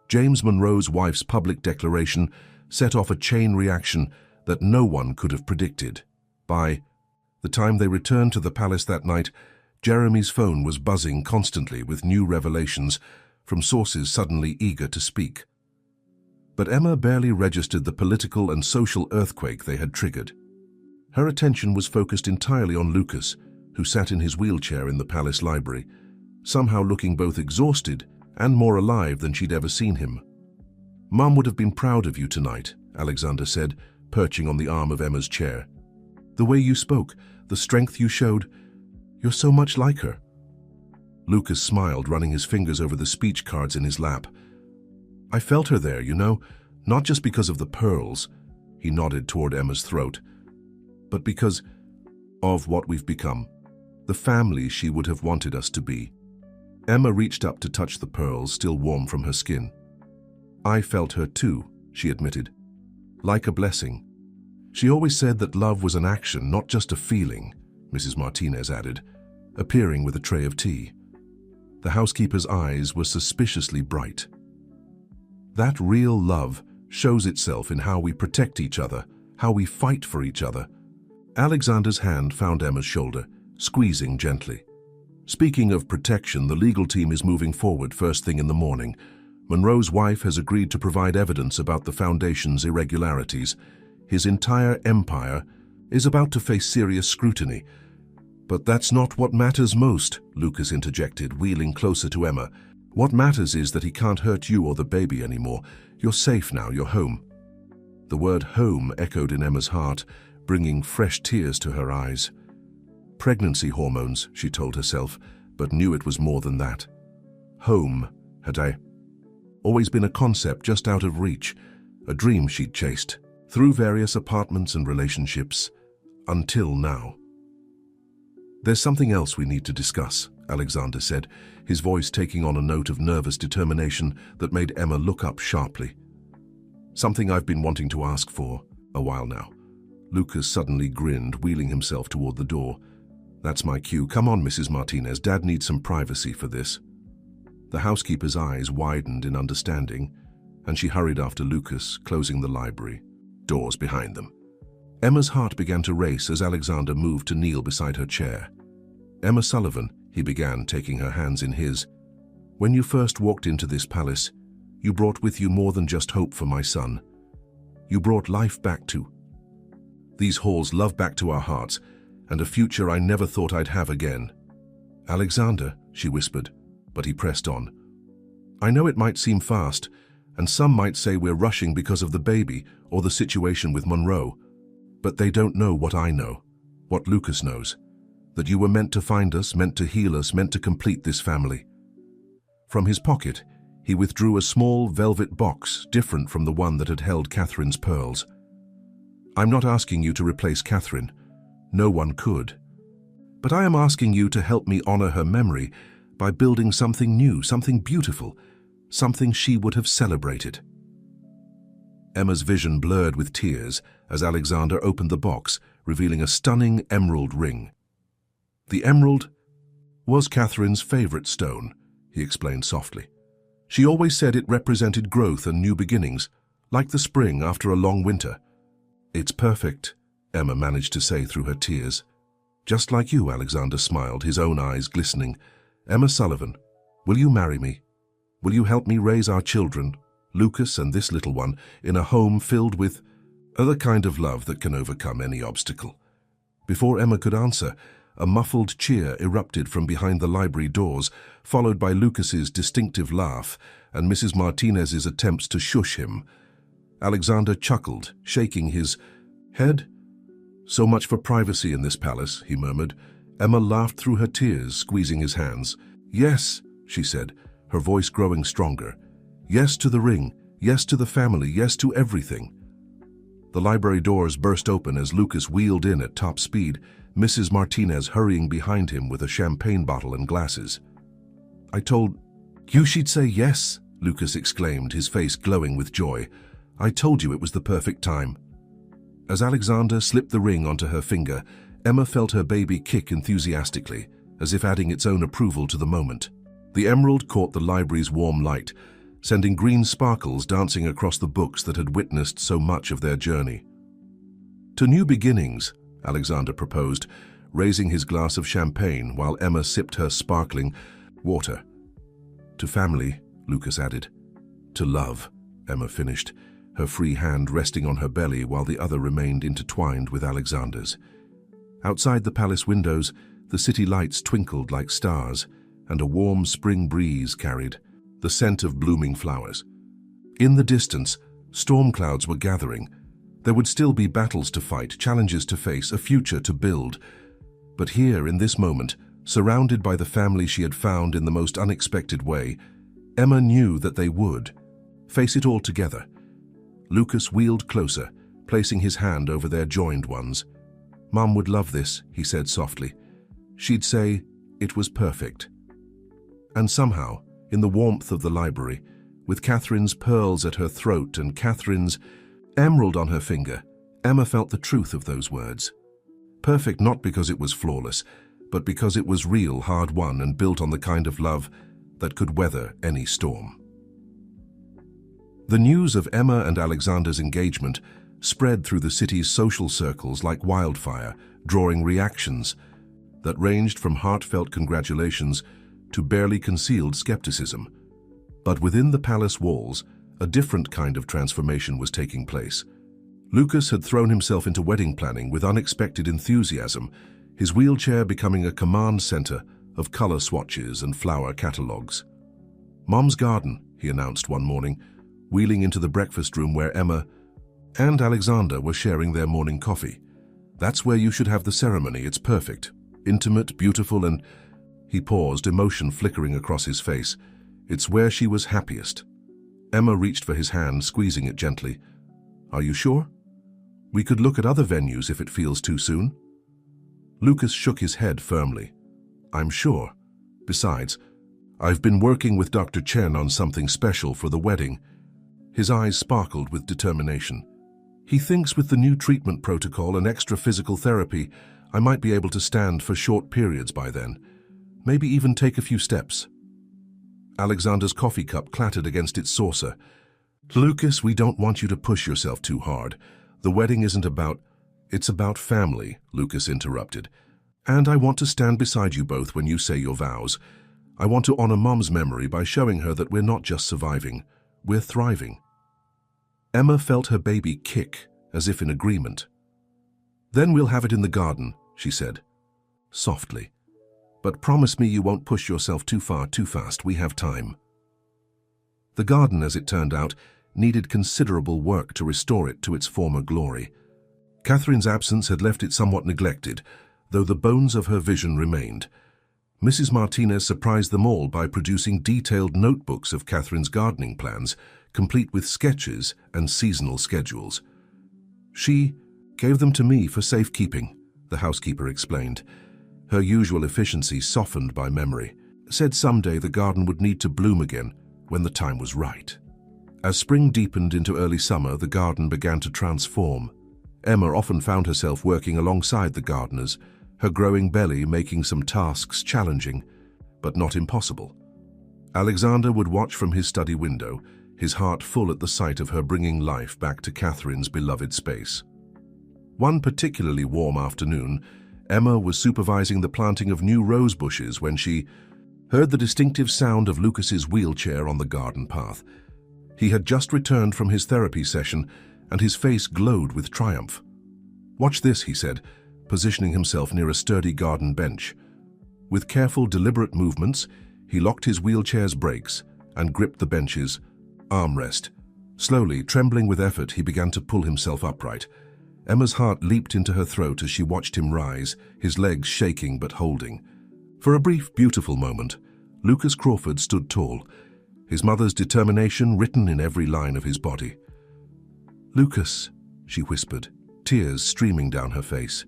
James Monroe's wife's public declaration set off a chain reaction that no one could have predicted. By the time they returned to the palace that night, Jeremy's phone was buzzing constantly with new revelations from sources suddenly eager to speak. But Emma barely registered the political and social earthquake they had triggered. Her attention was focused entirely on Lucas, who sat in his wheelchair in the palace library, somehow looking both exhausted and more alive than she'd ever seen him. "Mum would have been proud of you tonight," Alexander said, perching on the arm of Emma's chair. "The way you spoke, the strength you showed, you're so much like her." Lucas smiled, running his fingers over the speech cards in his lap. "I felt her there, you know, not just because of the pearls," he nodded toward Emma's throat, "but because of what we've become, the family she would have wanted us to be." Emma reached up to touch the pearls, still warm from her skin. "I felt her too," she admitted, "like a blessing." "She always said that love was an action, not just a feeling," Mrs. Martinez added, appearing with a tray of tea. The housekeeper's eyes were suspiciously bright. "That real love shows itself in how we protect each other, how we fight for each other." Alexander's hand found Emma's shoulder, squeezing gently. "Speaking of protection, the legal team is moving forward first thing in the morning. Monroe's wife has agreed to provide evidence about the Foundation's irregularities. His entire empire is about to face serious scrutiny." "But that's not what matters most," Lucas interjected, wheeling closer to Emma. "What matters is that he can't hurt you or the baby anymore. You're safe now, you're home." The word home echoed in Emma's heart, bringing fresh tears to her eyes. Pregnancy hormones, she told herself, but knew it was more than that. Home had always been a concept just out of reach, a dream she'd chased, through various apartments and relationships, until now. "There's something else we need to discuss," Alexander said, his voice taking on a note of nervous determination that made Emma look up sharply. "Something I've been wanting to ask for a while now." Lucas suddenly grinned, wheeling himself toward the door. "That's my cue. Come on, Mrs. Martinez. Dad needs some privacy for this." The housekeeper's eyes widened in understanding, and she hurried after Lucas, closing the library doors behind them. Emma's heart began to race as Alexander moved to kneel beside her chair. "Emma Sullivan," he began, taking her hands in his, "when you first walked into this palace, you brought with you more than just hope for my son. You brought life back to these halls, love back to our hearts, and a future I never thought I'd have again." "Alexander," she whispered, but he pressed on. "I know it might seem fast, and some might say we're rushing because of the baby or the situation with Monroe, but they don't know what I know, what Lucas knows, that you were meant to find us, meant to heal us, meant to complete this family." From his pocket, he withdrew a small velvet box different from the one that had held Catherine's pearls. "I'm not asking you to replace Catherine. No one could. But I am asking you to help me honor her memory by building something new, something beautiful, something she would have celebrated." Emma's vision blurred with tears as Alexander opened the box, revealing a stunning emerald ring. The emerald was Catherine's favorite stone, he explained softly. She always said it represented growth and new beginnings, like the spring after a long winter. "It's perfect," Emma managed to say through her tears. "Just like you," Alexander smiled, his own eyes glistening. "Emma Sullivan, will you marry me?" Will you help me raise our children, Lucas and this little one, in a home filled with the kind of love that can overcome any obstacle? Before Emma could answer, a muffled cheer erupted from behind the library doors, followed by Lucas's distinctive laugh and Mrs. Martinez's attempts to shush him. Alexander chuckled, shaking his head. "So much for privacy in this palace," he murmured. Emma laughed through her tears, squeezing his hands. "Yes," she said, her voice growing stronger. "Yes to the ring, yes to the family, yes to everything." The library doors burst open as Lucas wheeled in at top speed, Mrs. Martinez hurrying behind him with a champagne bottle and glasses. "I told you she'd say yes," Lucas exclaimed, his face glowing with joy. "I told you it was the perfect time." As Alexander slipped the ring onto her finger, Emma felt her baby kick enthusiastically, as if adding its own approval to the moment. The emerald caught the library's warm light, sending green sparkles dancing across the books that had witnessed so much of their journey. "To new beginnings," Alexander proposed, raising his glass of champagne while Emma sipped her sparkling water. "To family," Lucas added. "To love," Emma finished, her free hand resting on her belly while the other remained intertwined with Alexander's. Outside the palace windows, the city lights twinkled like stars, and a warm spring breeze carried the scent of blooming flowers. In the distance, storm clouds were gathering. There would still be battles to fight, challenges to face, a future to build. But here, in this moment, surrounded by the family she had found in the most unexpected way, Emma knew that they would face it all together. Lucas wheeled closer, placing his hand over their joined ones. "Mum would love this," he said softly. "She'd say it was perfect." And somehow, in the warmth of the library, with Catherine's pearls at her throat and Catherine's emerald on her finger, Emma felt the truth of those words. Perfect not because it was flawless, but because it was real, hard-won, and built on the kind of love that could weather any storm. The news of Emma and Alexander's engagement spread through the city's social circles like wildfire, drawing reactions that ranged from heartfelt congratulations to barely concealed skepticism. But within the palace walls, a different kind of transformation was taking place. Lucas had thrown himself into wedding planning with unexpected enthusiasm, his wheelchair becoming a command center of color swatches and flower catalogs. "Mom's garden," he announced one morning, wheeling into the breakfast room where Emma and Alexander were sharing their morning coffee. "That's where you should have the ceremony. It's perfect, intimate, beautiful, and—" He paused, emotion flickering across his face. "It's where she was happiest." Emma reached for his hand, squeezing it gently. "Are you sure? We could look at other venues if it feels too soon." Lucas shook his head firmly. "I'm sure. Besides, I've been working with Dr. Chen on something special for the wedding." His eyes sparkled with determination. "He thinks with the new treatment protocol and extra physical therapy, I might be able to stand for short periods by then. Maybe even take a few steps." Alexander's coffee cup clattered against its saucer. "Lucas, we don't want you to push yourself too hard. The wedding isn't about—" "It's about family," Lucas interrupted. "And I want to stand beside you both when you say your vows. I want to honor Mom's memory by showing her that we're not just surviving, we're thriving." Emma felt her baby kick, as if in agreement. "Then we'll have it in the garden," she said, softly. "But promise me you won't push yourself too far too fast. We have time." The garden, as it turned out, needed considerable work to restore it to its former glory. Catherine's absence had left it somewhat neglected, though the bones of her vision remained. Mrs. Martinez surprised them all by producing detailed notebooks of Catherine's gardening plans, complete with sketches and seasonal schedules. "She gave them to me for safekeeping," the housekeeper explained, her usual efficiency softened by memory. "Said someday the garden would need to bloom again when the time was right." As spring deepened into early summer, the garden began to transform. Emma often found herself working alongside the gardeners, her growing belly making some tasks challenging, but not impossible. Alexander would watch from his study window, his heart full at the sight of her bringing life back to Catherine's beloved space. One particularly warm afternoon, Emma was supervising the planting of new rose bushes when she heard the distinctive sound of Lucas's wheelchair on the garden path. He had just returned from his therapy session, and his face glowed with triumph. "Watch this," he said, positioning himself near a sturdy garden bench. With careful, deliberate movements, he locked his wheelchair's brakes and gripped the bench's armrest. Slowly, trembling with effort, he began to pull himself upright. Emma's heart leaped into her throat as she watched him rise, his legs shaking but holding. For a brief, beautiful moment, Lucas Crawford stood tall, his mother's determination written in every line of his body. "Lucas," she whispered, tears streaming down her face.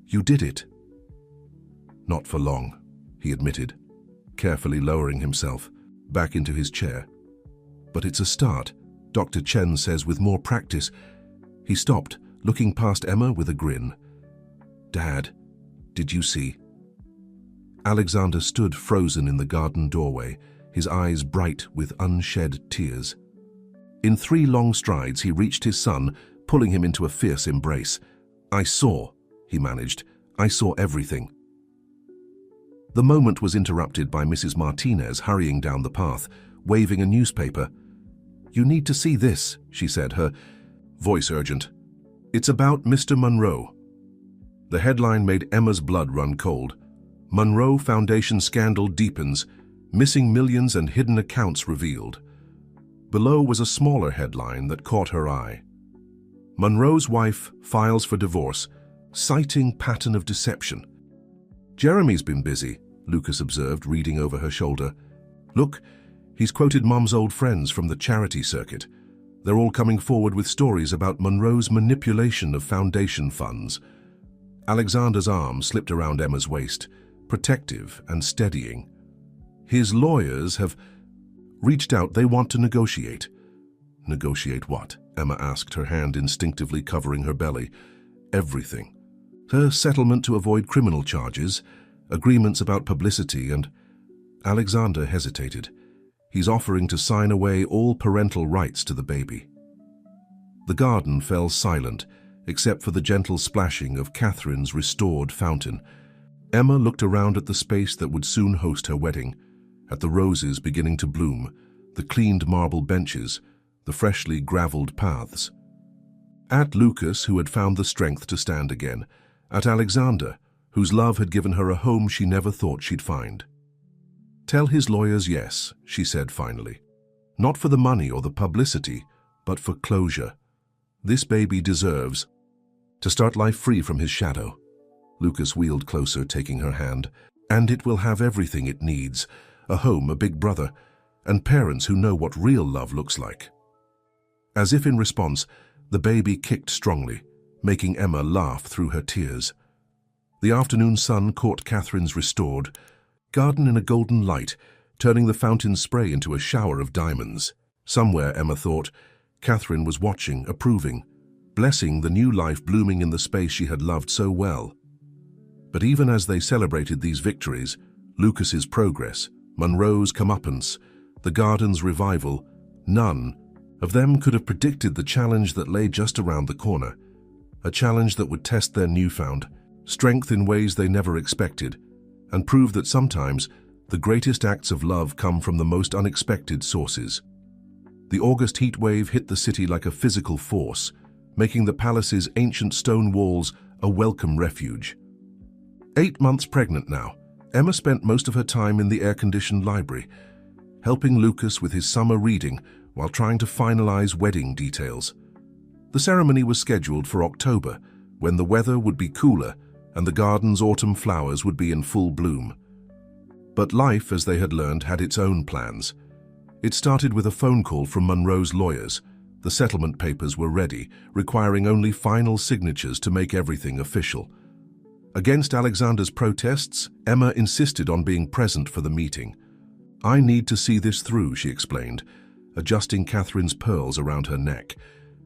"You did it." "Not for long," he admitted, carefully lowering himself back into his chair. "But it's a start, Dr. Chen says, with more practice." He stopped, looking past Emma with a grin. "Dad, did you see?" Alexander stood frozen in the garden doorway, his eyes bright with unshed tears. In 3 long strides, he reached his son, pulling him into a fierce embrace. "I saw," he managed. "I saw everything." The moment was interrupted by Mrs. Martinez hurrying down the path, waving a newspaper. "You need to see this," she said, her voice urgent. "It's about Mr. Monroe." The headline made Emma's blood run cold. "Monroe Foundation Scandal Deepens, Missing Millions and Hidden Accounts Revealed." Below was a smaller headline that caught her eye. "Monroe's wife files for divorce, citing pattern of deception." "Jeremy's been busy," Lucas observed, reading over her shoulder. "Look, he's quoted Mom's old friends from the charity circuit. They're all coming forward with stories about Monroe's manipulation of foundation funds." Alexander's arm slipped around Emma's waist, protective and steadying. "His lawyers have reached out. They want to negotiate." "Negotiate what?" Emma asked, her hand instinctively covering her belly. "Everything. Her settlement to avoid criminal charges, agreements about publicity, and—" Alexander hesitated. "He's offering to sign away all parental rights to the baby." The garden fell silent, except for the gentle splashing of Catherine's restored fountain. Emma looked around at the space that would soon host her wedding, at the roses beginning to bloom, the cleaned marble benches, the freshly gravelled paths. At Lucas, who had found the strength to stand again, at Alexander, whose love had given her a home she never thought she'd find. "Tell his lawyers yes," she said finally. "Not for the money or the publicity, but for closure. This baby deserves to start life free from his shadow." Lucas wheeled closer, taking her hand. "And it will have everything it needs, a home, a big brother, and parents who know what real love looks like." As if in response, the baby kicked strongly, making Emma laugh through her tears. The afternoon sun caught Catherine's restored garden in a golden light, turning the fountain's spray into a shower of diamonds. Somewhere, Emma thought, Catherine was watching, approving, blessing the new life blooming in the space she had loved so well. But even as they celebrated these victories, Lucas's progress, Monroe's comeuppance, the garden's revival, none of them could have predicted the challenge that lay just around the corner, a challenge that would test their newfound strength in ways they never expected, and prove that sometimes the greatest acts of love come from the most unexpected sources. The August heat wave hit the city like a physical force, making the palace's ancient stone walls a welcome refuge. 8 months pregnant now, Emma spent most of her time in the air-conditioned library, helping Lucas with his summer reading while trying to finalize wedding details. The ceremony was scheduled for October, when the weather would be cooler and the garden's autumn flowers would be in full bloom. But life, as they had learned, had its own plans. It started with a phone call from Monroe's lawyers. The settlement papers were ready, requiring only final signatures to make everything official. Against Alexander's protests, Emma insisted on being present for the meeting. "I need to see this through," she explained, adjusting Catherine's pearls around her neck.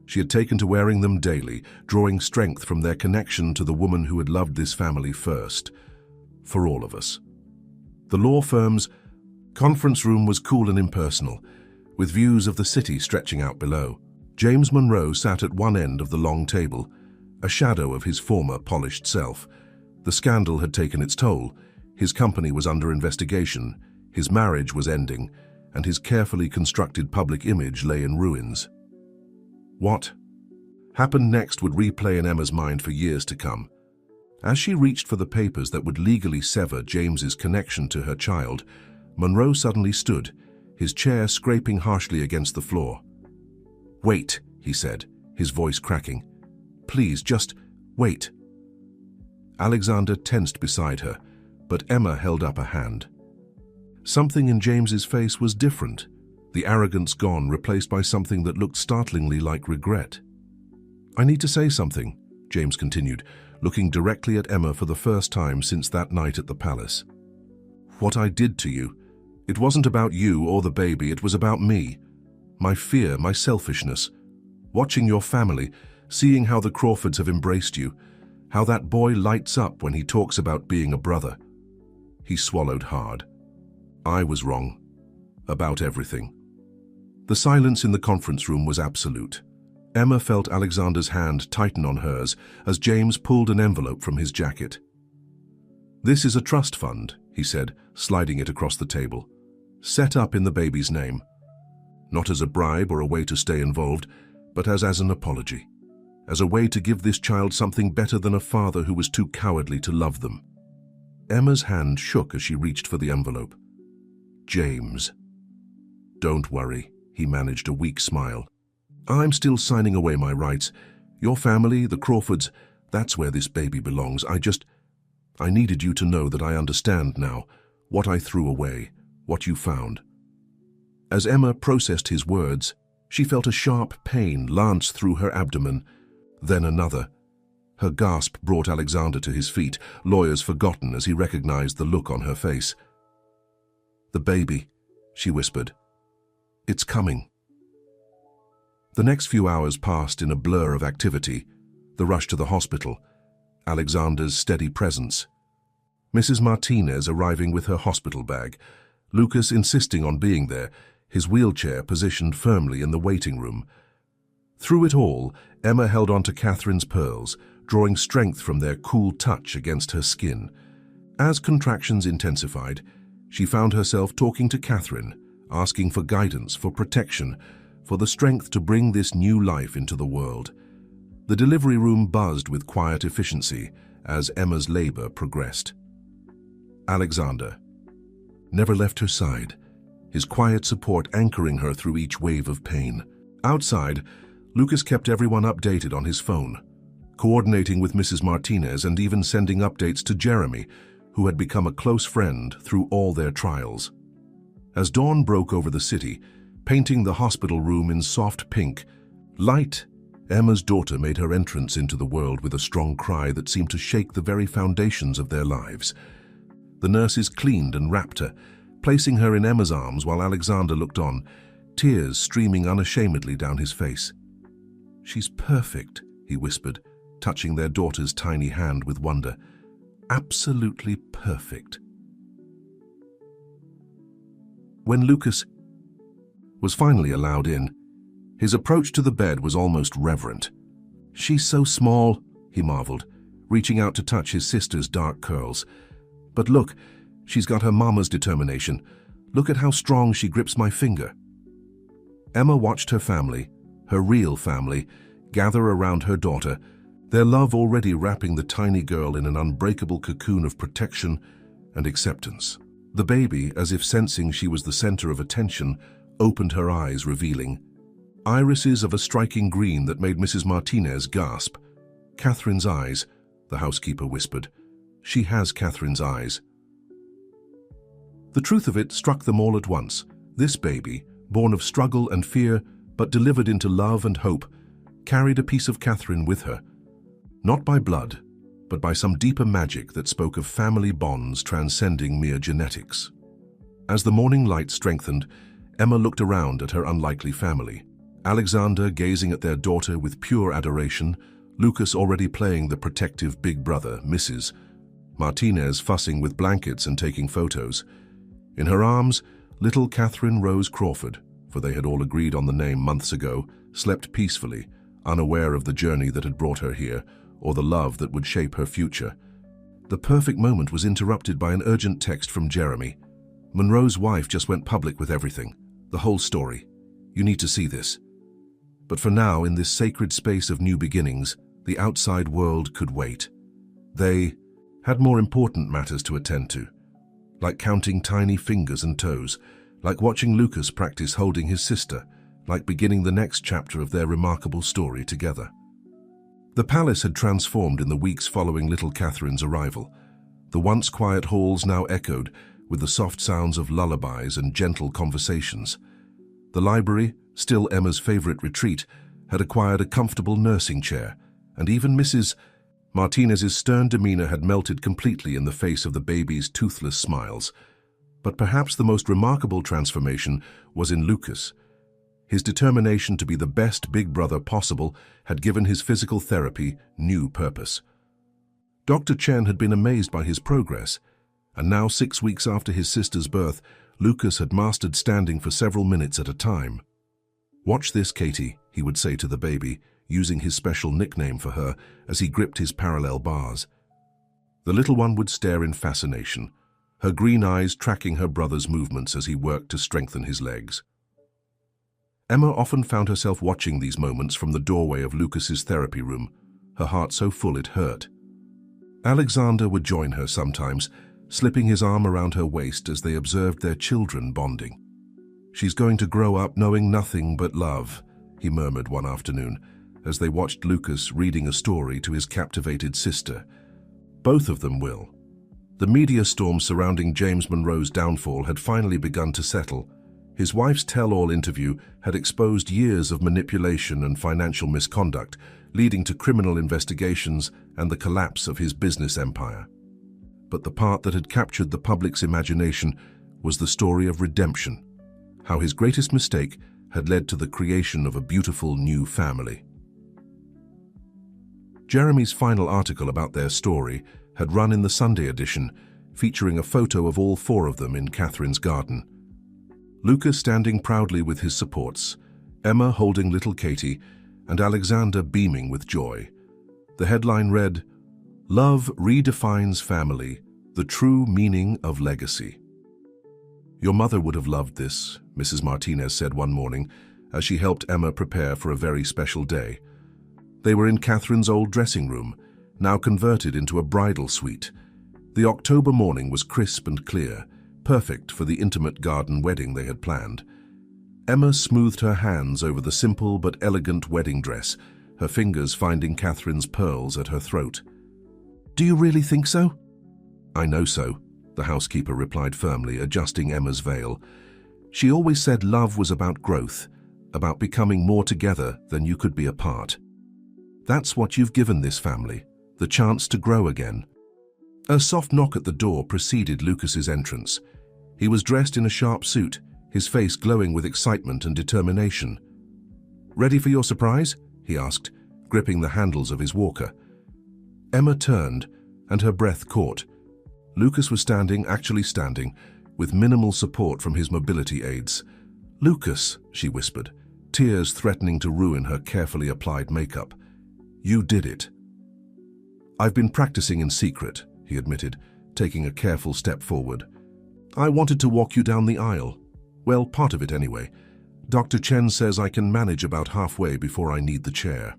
She had taken to wearing them daily, drawing strength from their connection to the woman who had loved this family first. For all of us. The law firm's conference room was cool and impersonal, with views of the city stretching out below. James Monroe sat at one end of the long table, a shadow of his former polished self. The scandal had taken its toll. His company was under investigation. His marriage was ending, and his carefully constructed public image lay in ruins. What happened next would replay in Emma's mind for years to come. As she reached for the papers that would legally sever James's connection to her child, Monroe suddenly stood, his chair scraping harshly against the floor. "Wait," he said, his voice cracking. "Please, just wait." Alexander tensed beside her, but Emma held up a hand. Something in James's face was different, the arrogance gone, replaced by something that looked startlingly like regret. "I need to say something," James continued, looking directly at Emma for the first time since that night at the palace. "What I did to you, it wasn't about you or the baby, it was about me. My fear, my selfishness. Watching your family, seeing how the Crawfords have embraced you, how that boy lights up when he talks about being a brother." He swallowed hard. "I was wrong. About everything." The silence in the conference room was absolute. Emma felt Alexander's hand tighten on hers as James pulled an envelope from his jacket. "This is a trust fund," he said, sliding it across the table. "Set up in the baby's name. Not as a bribe or a way to stay involved, but as an apology. As a way to give this child something better than a father who was too cowardly to love them." Emma's hand shook as she reached for the envelope. "James." "Don't worry," he managed a weak smile. "I'm still signing away my rights. Your family, the Crawfords, that's where this baby belongs. I needed you to know that I understand now, what I threw away, what you found." As Emma processed his words, she felt a sharp pain lance through her abdomen, then another. Her gasp brought Alexander to his feet, lawyers forgotten as he recognized the look on her face. "The baby," she whispered. "It's coming." The next few hours passed in a blur of activity, the rush to the hospital, Alexander's steady presence, Mrs. Martinez arriving with her hospital bag, Lucas insisting on being there, his wheelchair positioned firmly in the waiting room. Through it all, Emma held on to Catherine's pearls, drawing strength from their cool touch against her skin. As contractions intensified, she found herself talking to Catherine, asking for guidance, for protection, for the strength to bring this new life into the world. The delivery room buzzed with quiet efficiency as Emma's labor progressed. Alexander never left her side, his quiet support anchoring her through each wave of pain. Outside, Lucas kept everyone updated on his phone, coordinating with Mrs. Martinez and even sending updates to Jeremy, who had become a close friend through all their trials. As dawn broke over the city, painting the hospital room in soft pink, light, Emma's daughter made her entrance into the world with a strong cry that seemed to shake the very foundations of their lives. The nurses cleaned and wrapped her, placing her in Emma's arms while Alexander looked on, tears streaming unashamedly down his face. "She's perfect," he whispered, touching their daughter's tiny hand with wonder. "Absolutely perfect." When Lucas was finally allowed in, his approach to the bed was almost reverent. "She's so small," he marveled, reaching out to touch his sister's dark curls. "But look, she's got her mama's determination. Look at how strong she grips my finger." Emma watched her family, her real family, gather around her daughter, their love already wrapping the tiny girl in an unbreakable cocoon of protection and acceptance. The baby, as if sensing she was the center of attention, opened her eyes, revealing irises of a striking green that made Mrs. Martinez gasp. "Catherine's eyes," the housekeeper whispered. "She has Catherine's eyes." The truth of it struck them all at once. This baby, born of struggle and fear, but delivered into love and hope, carried a piece of Catherine with her. Not by blood, but by some deeper magic that spoke of family bonds transcending mere genetics. As the morning light strengthened, Emma looked around at her unlikely family. Alexander gazing at their daughter with pure adoration, Lucas already playing the protective big brother, Mrs. Martinez fussing with blankets and taking photos. In her arms, little Catherine Rose Crawford, for they had all agreed on the name months ago, slept peacefully, unaware of the journey that had brought her here, or the love that would shape her future. The perfect moment was interrupted by an urgent text from Jeremy. Monroe's wife just went public with everything, the whole story. You need to see this. But for now, in this sacred space of new beginnings, the outside world could wait. They had more important matters to attend to, like counting tiny fingers and toes, like watching Lucas practice holding his sister, like beginning the next chapter of their remarkable story together. The palace had transformed in the weeks following little Catherine's arrival. The once quiet halls now echoed with the soft sounds of lullabies and gentle conversations. The library, still Emma's favorite retreat, had acquired a comfortable nursing chair, and even Mrs. Martinez's stern demeanor had melted completely in the face of the baby's toothless smiles. But perhaps the most remarkable transformation was in Lucas. His determination to be the best big brother possible had given his physical therapy new purpose. Dr. Chen had been amazed by his progress, and now 6 weeks after his sister's birth, Lucas had mastered standing for several minutes at a time. "Watch this, Katie," he would say to the baby, using his special nickname for her as he gripped his parallel bars. The little one would stare in fascination, her green eyes tracking her brother's movements as he worked to strengthen his legs. Emma often found herself watching these moments from the doorway of Lucas's therapy room, her heart so full it hurt. Alexander would join her sometimes, slipping his arm around her waist as they observed their children bonding. "She's going to grow up knowing nothing but love," he murmured one afternoon, as they watched Lucas reading a story to his captivated sister. Both of them will. The media storm surrounding James Monroe's downfall had finally begun to settle. His wife's tell-all interview had exposed years of manipulation and financial misconduct, leading to criminal investigations and the collapse of his business empire. But the part that had captured the public's imagination was the story of redemption, how his greatest mistake had led to the creation of a beautiful new family. Jeremy's final article about their story had run in the Sunday edition, featuring a photo of all four of them in Catherine's garden. Lucas standing proudly with his supports, Emma holding little Katie, and Alexander beaming with joy. The headline read, "Love redefines family, the true meaning of legacy." "Your mother would have loved this," Mrs. Martinez said one morning as she helped Emma prepare for a very special day. They were in Catherine's old dressing room, now converted into a bridal suite. The October morning was crisp and clear, perfect for the intimate garden wedding they had planned. Emma smoothed her hands over the simple but elegant wedding dress, her fingers finding Catherine's pearls at her throat. "Do you really think so?" "I know so," the housekeeper replied firmly, adjusting Emma's veil. "She always said love was about growth, about becoming more together than you could be apart. That's what you've given this family, the chance to grow again." A soft knock at the door preceded Lucas's entrance. He was dressed in a sharp suit, his face glowing with excitement and determination. "Ready for your surprise?" he asked, gripping the handles of his walker. Emma turned, and her breath caught. Lucas was actually standing, with minimal support from his mobility aids. "Lucas," she whispered, tears threatening to ruin her carefully applied makeup. "You did it." "I've been practicing in secret," he admitted, taking a careful step forward. "I wanted to walk you down the aisle. Well, part of it anyway. Dr. Chen says I can manage about halfway before I need the chair."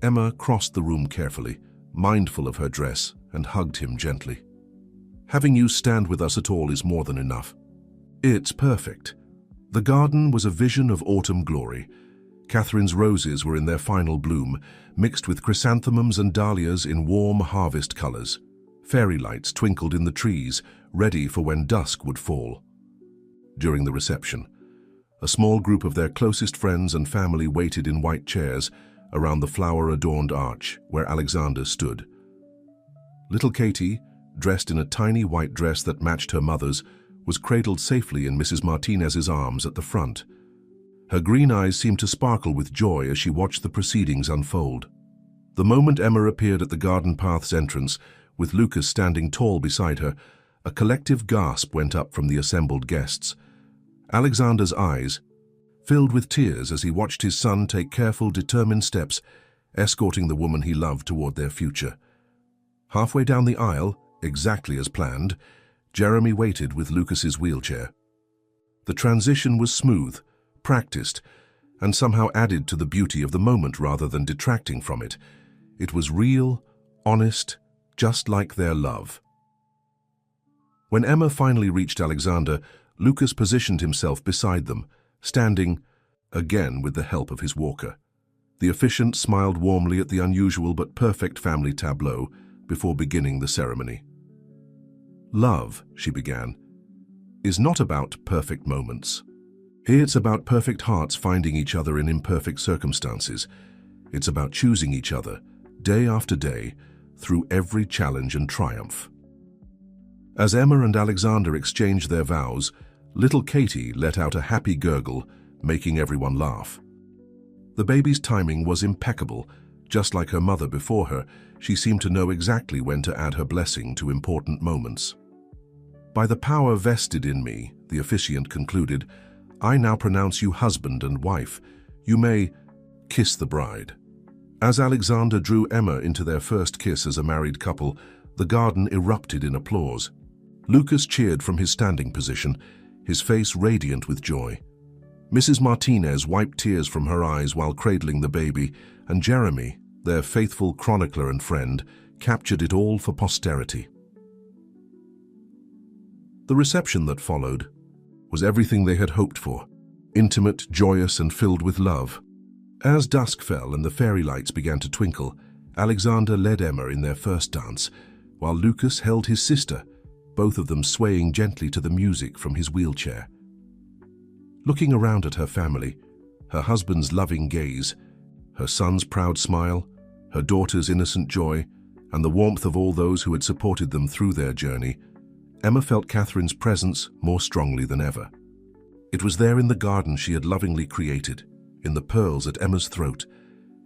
Emma crossed the room carefully, mindful of her dress, and hugged him gently. "Having you stand with us at all is more than enough. It's perfect." The garden was a vision of autumn glory. Catherine's roses were in their final bloom, mixed with chrysanthemums and dahlias in warm harvest colors. Fairy lights twinkled in the trees, ready for when dusk would fall. During the reception, a small group of their closest friends and family waited in white chairs around the flower-adorned arch where Alexander stood. Little Katie, dressed in a tiny white dress that matched her mother's, was cradled safely in Mrs. Martinez's arms at the front. Her green eyes seemed to sparkle with joy as she watched the proceedings unfold. The moment Emma appeared at the garden path's entrance, with Lucas standing tall beside her, a collective gasp went up from the assembled guests. Alexander's eyes filled with tears as he watched his son take careful, determined steps, escorting the woman he loved toward their future. Halfway down the aisle, exactly as planned, Jeremy waited with Lucas's wheelchair. The transition was smooth, practiced, and somehow added to the beauty of the moment rather than detracting from it. It was real, honest, just like their love. When Emma finally reached Alexander, Lucas positioned himself beside them, standing, again with the help of his walker. The officiant smiled warmly at the unusual but perfect family tableau before beginning the ceremony. "Love," she began, "is not about perfect moments. It's about perfect hearts finding each other in imperfect circumstances. It's about choosing each other, day after day, through every challenge and triumph." As Emma and Alexander exchanged their vows, little Katie let out a happy gurgle, making everyone laugh. The baby's timing was impeccable. Just like her mother before her, she seemed to know exactly when to add her blessing to important moments. "By the power vested in me," the officiant concluded, "I now pronounce you husband and wife. You may kiss the bride." As Alexander drew Emma into their first kiss as a married couple, the garden erupted in applause. Lucas cheered from his standing position, his face radiant with joy. Mrs. Martinez wiped tears from her eyes while cradling the baby, and Jeremy, their faithful chronicler and friend, captured it all for posterity. The reception that followed was everything they had hoped for, intimate, joyous, and filled with love. As dusk fell and the fairy lights began to twinkle, Alexander led Emma in their first dance, while Lucas held his sister, both of them swaying gently to the music from his wheelchair. Looking around at her family, her husband's loving gaze, her son's proud smile, her daughter's innocent joy, and the warmth of all those who had supported them through their journey, Emma felt Catherine's presence more strongly than ever. It was there in the garden she had lovingly created, in the pearls at Emma's throat,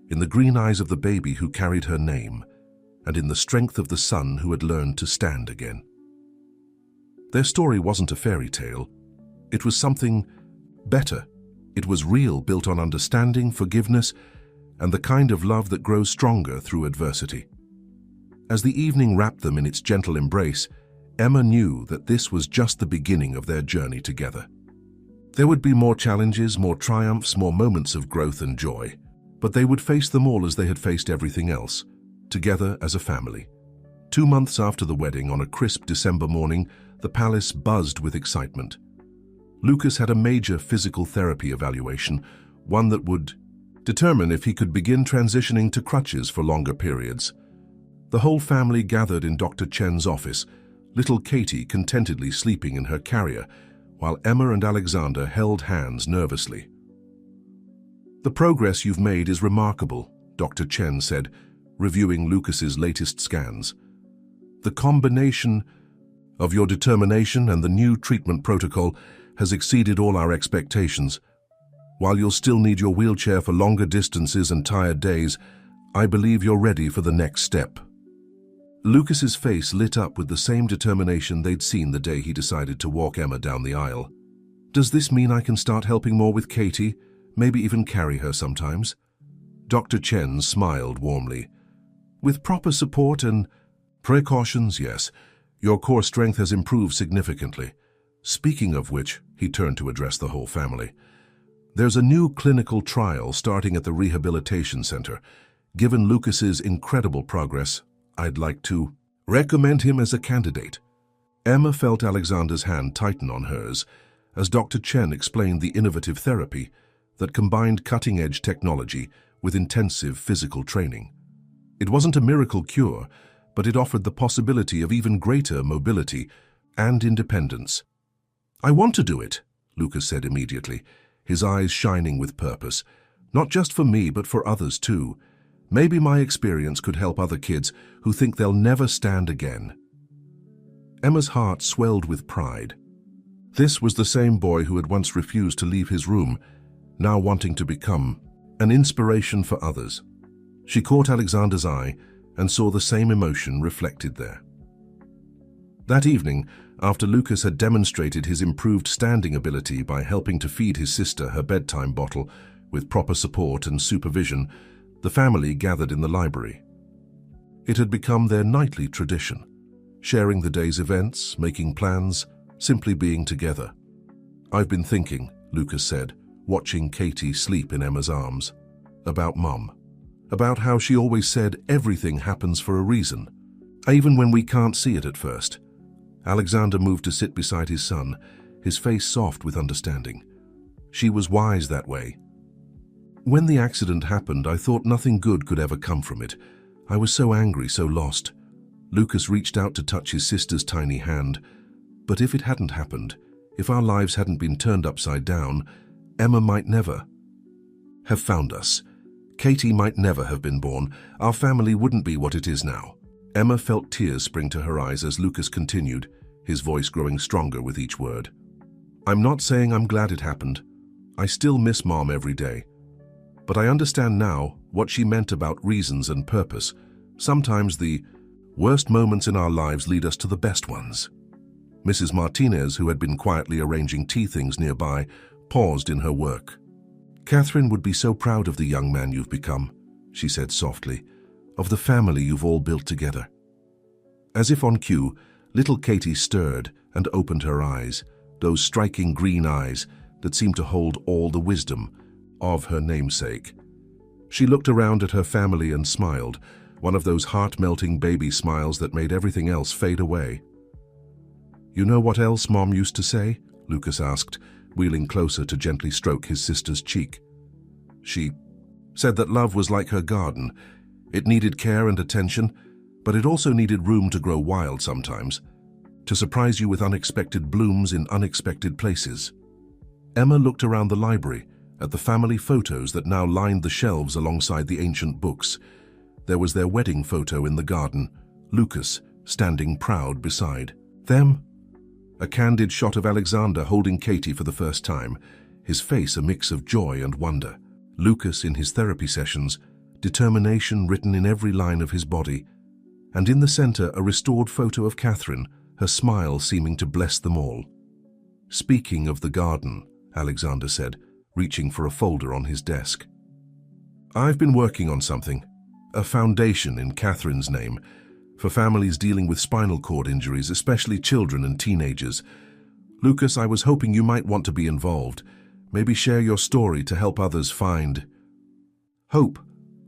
in the green eyes of the baby who carried her name, and in the strength of the son who had learned to stand again. Their story wasn't a fairy tale. It was something better. It was real, built on understanding, forgiveness, and the kind of love that grows stronger through adversity. As the evening wrapped them in its gentle embrace, Emma knew that this was just the beginning of their journey together. There would be more challenges, more triumphs, more moments of growth and joy, but they would face them all as they had faced everything else, together as a family. 2 months after the wedding, on a crisp December morning, the palace buzzed with excitement. Lucas had a major physical therapy evaluation, one that would determine if he could begin transitioning to crutches for longer periods. The whole family gathered in Dr. Chen's office, little Katie contentedly sleeping in her carrier, while Emma and Alexander held hands nervously. "The progress you've made is remarkable," Dr. Chen said, reviewing Lucas's latest scans. "The combination of your determination and the new treatment protocol has exceeded all our expectations. While you'll still need your wheelchair for longer distances and tired days, I believe you're ready for the next step." Lucas's face lit up with the same determination they'd seen the day he decided to walk Emma down the aisle. "Does this mean I can start helping more with Katie, maybe even carry her sometimes?" Dr. Chen smiled warmly. "With proper support and precautions, yes. Your core strength has improved significantly. Speaking of which," he turned to address the whole family, "there's a new clinical trial starting at the rehabilitation center. Given Lucas's incredible progress, I'd like to recommend him as a candidate." Emma felt Alexander's hand tighten on hers as Dr. Chen explained the innovative therapy that combined cutting-edge technology with intensive physical training. It wasn't a miracle cure, but it offered the possibility of even greater mobility and independence. "I want to do it," Lucas said immediately, his eyes shining with purpose. "Not just for me, but for others too. Maybe my experience could help other kids who think they'll never stand again." Emma's heart swelled with pride. This was the same boy who had once refused to leave his room, now wanting to become an inspiration for others. She caught Alexander's eye and saw the same emotion reflected there. That evening, after Lucas had demonstrated his improved standing ability by helping to feed his sister her bedtime bottle with proper support and supervision, the family gathered in the library. It had become their nightly tradition, sharing the day's events, making plans, simply being together. "I've been thinking," Lucas said, watching Katie sleep in Emma's arms, "about Mum. About how she always said everything happens for a reason, even when we can't see it at first." Alexander moved to sit beside his son, his face soft with understanding. "She was wise that way. When the accident happened, I thought nothing good could ever come from it. I was so angry, so lost." Lucas reached out to touch his sister's tiny hand. "But if it hadn't happened, if our lives hadn't been turned upside down, Emma might never have found us. Katie might never have been born. Our family wouldn't be what it is now." Emma felt tears spring to her eyes as Lucas continued, his voice growing stronger with each word. "I'm not saying I'm glad it happened. I still miss Mom every day. But I understand now what she meant about reasons and purpose. Sometimes the worst moments in our lives lead us to the best ones." Mrs. Martinez, who had been quietly arranging tea things nearby, paused in her work. "Catherine would be so proud of the young man you've become," she said softly, "of the family you've all built together." As if on cue, little Katie stirred and opened her eyes, those striking green eyes that seemed to hold all the wisdom of her namesake. She looked around at her family and smiled, one of those heart-melting baby smiles that made everything else fade away. "You know what else Mom used to say?" Lucas asked, wheeling closer to gently stroke his sister's cheek. "She said that love was like her garden. It needed care and attention, but it also needed room to grow wild sometimes, to surprise you with unexpected blooms in unexpected places." Emma looked around the library at the family photos that now lined the shelves alongside the ancient books. There was their wedding photo in the garden, Lucas standing proud beside them. A candid shot of Alexander holding Katie for the first time, his face a mix of joy and wonder. Lucas in his therapy sessions, determination written in every line of his body. And in the center, a restored photo of Catherine, her smile seeming to bless them all. "Speaking of the garden," Alexander said, reaching for a folder on his desk. "I've been working on something, a foundation in Catherine's name, for families dealing with spinal cord injuries, especially children and teenagers. Lucas, I was hoping you might want to be involved, maybe share your story to help others find hope."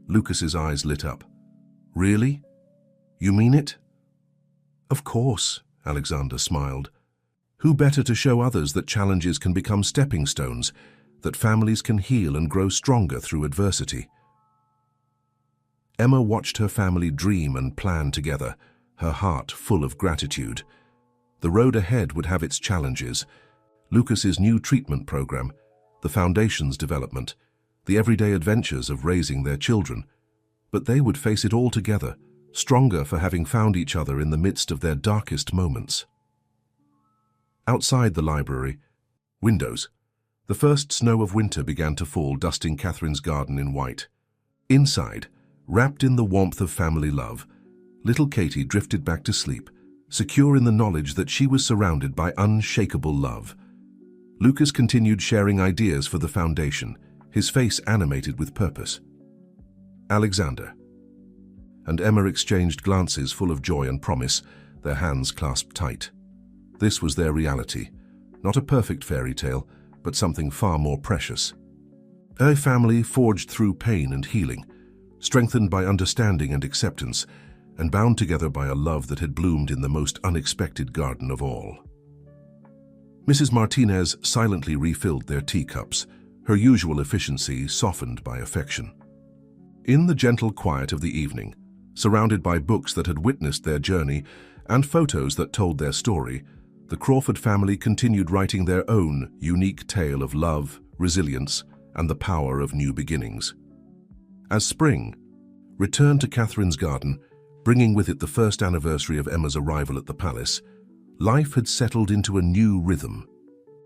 Lucas's eyes lit up. "Really? You mean it?" "Of course," Alexander smiled. "Who better to show others that challenges can become stepping stones, that families can heal and grow stronger through adversity?" Emma watched her family dream and plan together, her heart full of gratitude. The road ahead would have its challenges. Lucas's new treatment program, the foundation's development, the everyday adventures of raising their children. But they would face it all together, stronger for having found each other in the midst of their darkest moments. Outside the library, windows. The first snow of winter began to fall, dusting Catherine's garden in white. Inside, wrapped in the warmth of family love, little Katie drifted back to sleep, secure in the knowledge that she was surrounded by unshakable love. Lucas continued sharing ideas for the foundation, his face animated with purpose. "Alexander." And Emma exchanged glances full of joy and promise, their hands clasped tight. This was their reality, not a perfect fairy tale, but something far more precious. A family forged through pain and healing, strengthened by understanding and acceptance, and bound together by a love that had bloomed in the most unexpected garden of all. Mrs. Martinez silently refilled their teacups, her usual efficiency softened by affection. In the gentle quiet of the evening, surrounded by books that had witnessed their journey and photos that told their story, the Crawford family continued writing their own unique tale of love, resilience, and the power of new beginnings. As spring returned to Catherine's garden, bringing with it the first anniversary of Emma's arrival at the palace, life had settled into a new rhythm.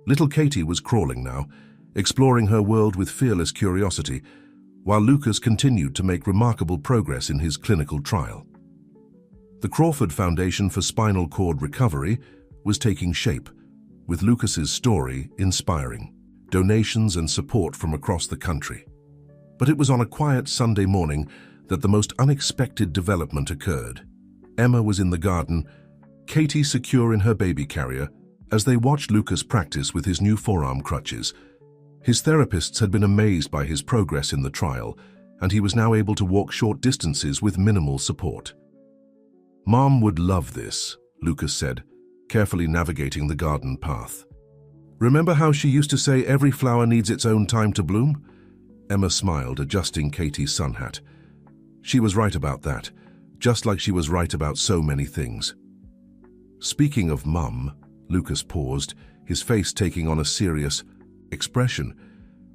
Little Katie was crawling now, exploring her world with fearless curiosity, while Lucas continued to make remarkable progress in his clinical trial. The Crawford Foundation for Spinal Cord Recovery was taking shape, with Lucas's story inspiring donations and support from across the country. But it was on a quiet Sunday morning that the most unexpected development occurred. Emma was in the garden, Katie secure in her baby carrier as they watched Lucas practice with his new forearm crutches. His therapists had been amazed by his progress in the trial, and he was now able to walk short distances with minimal support. "Mom would love this," Lucas said, carefully navigating the garden path. "Remember how she used to say every flower needs its own time to bloom?" Emma smiled, adjusting Katie's sun hat. She was right about that, just like she was right about so many things. "Speaking of Mum," Lucas paused, his face taking on a serious expression.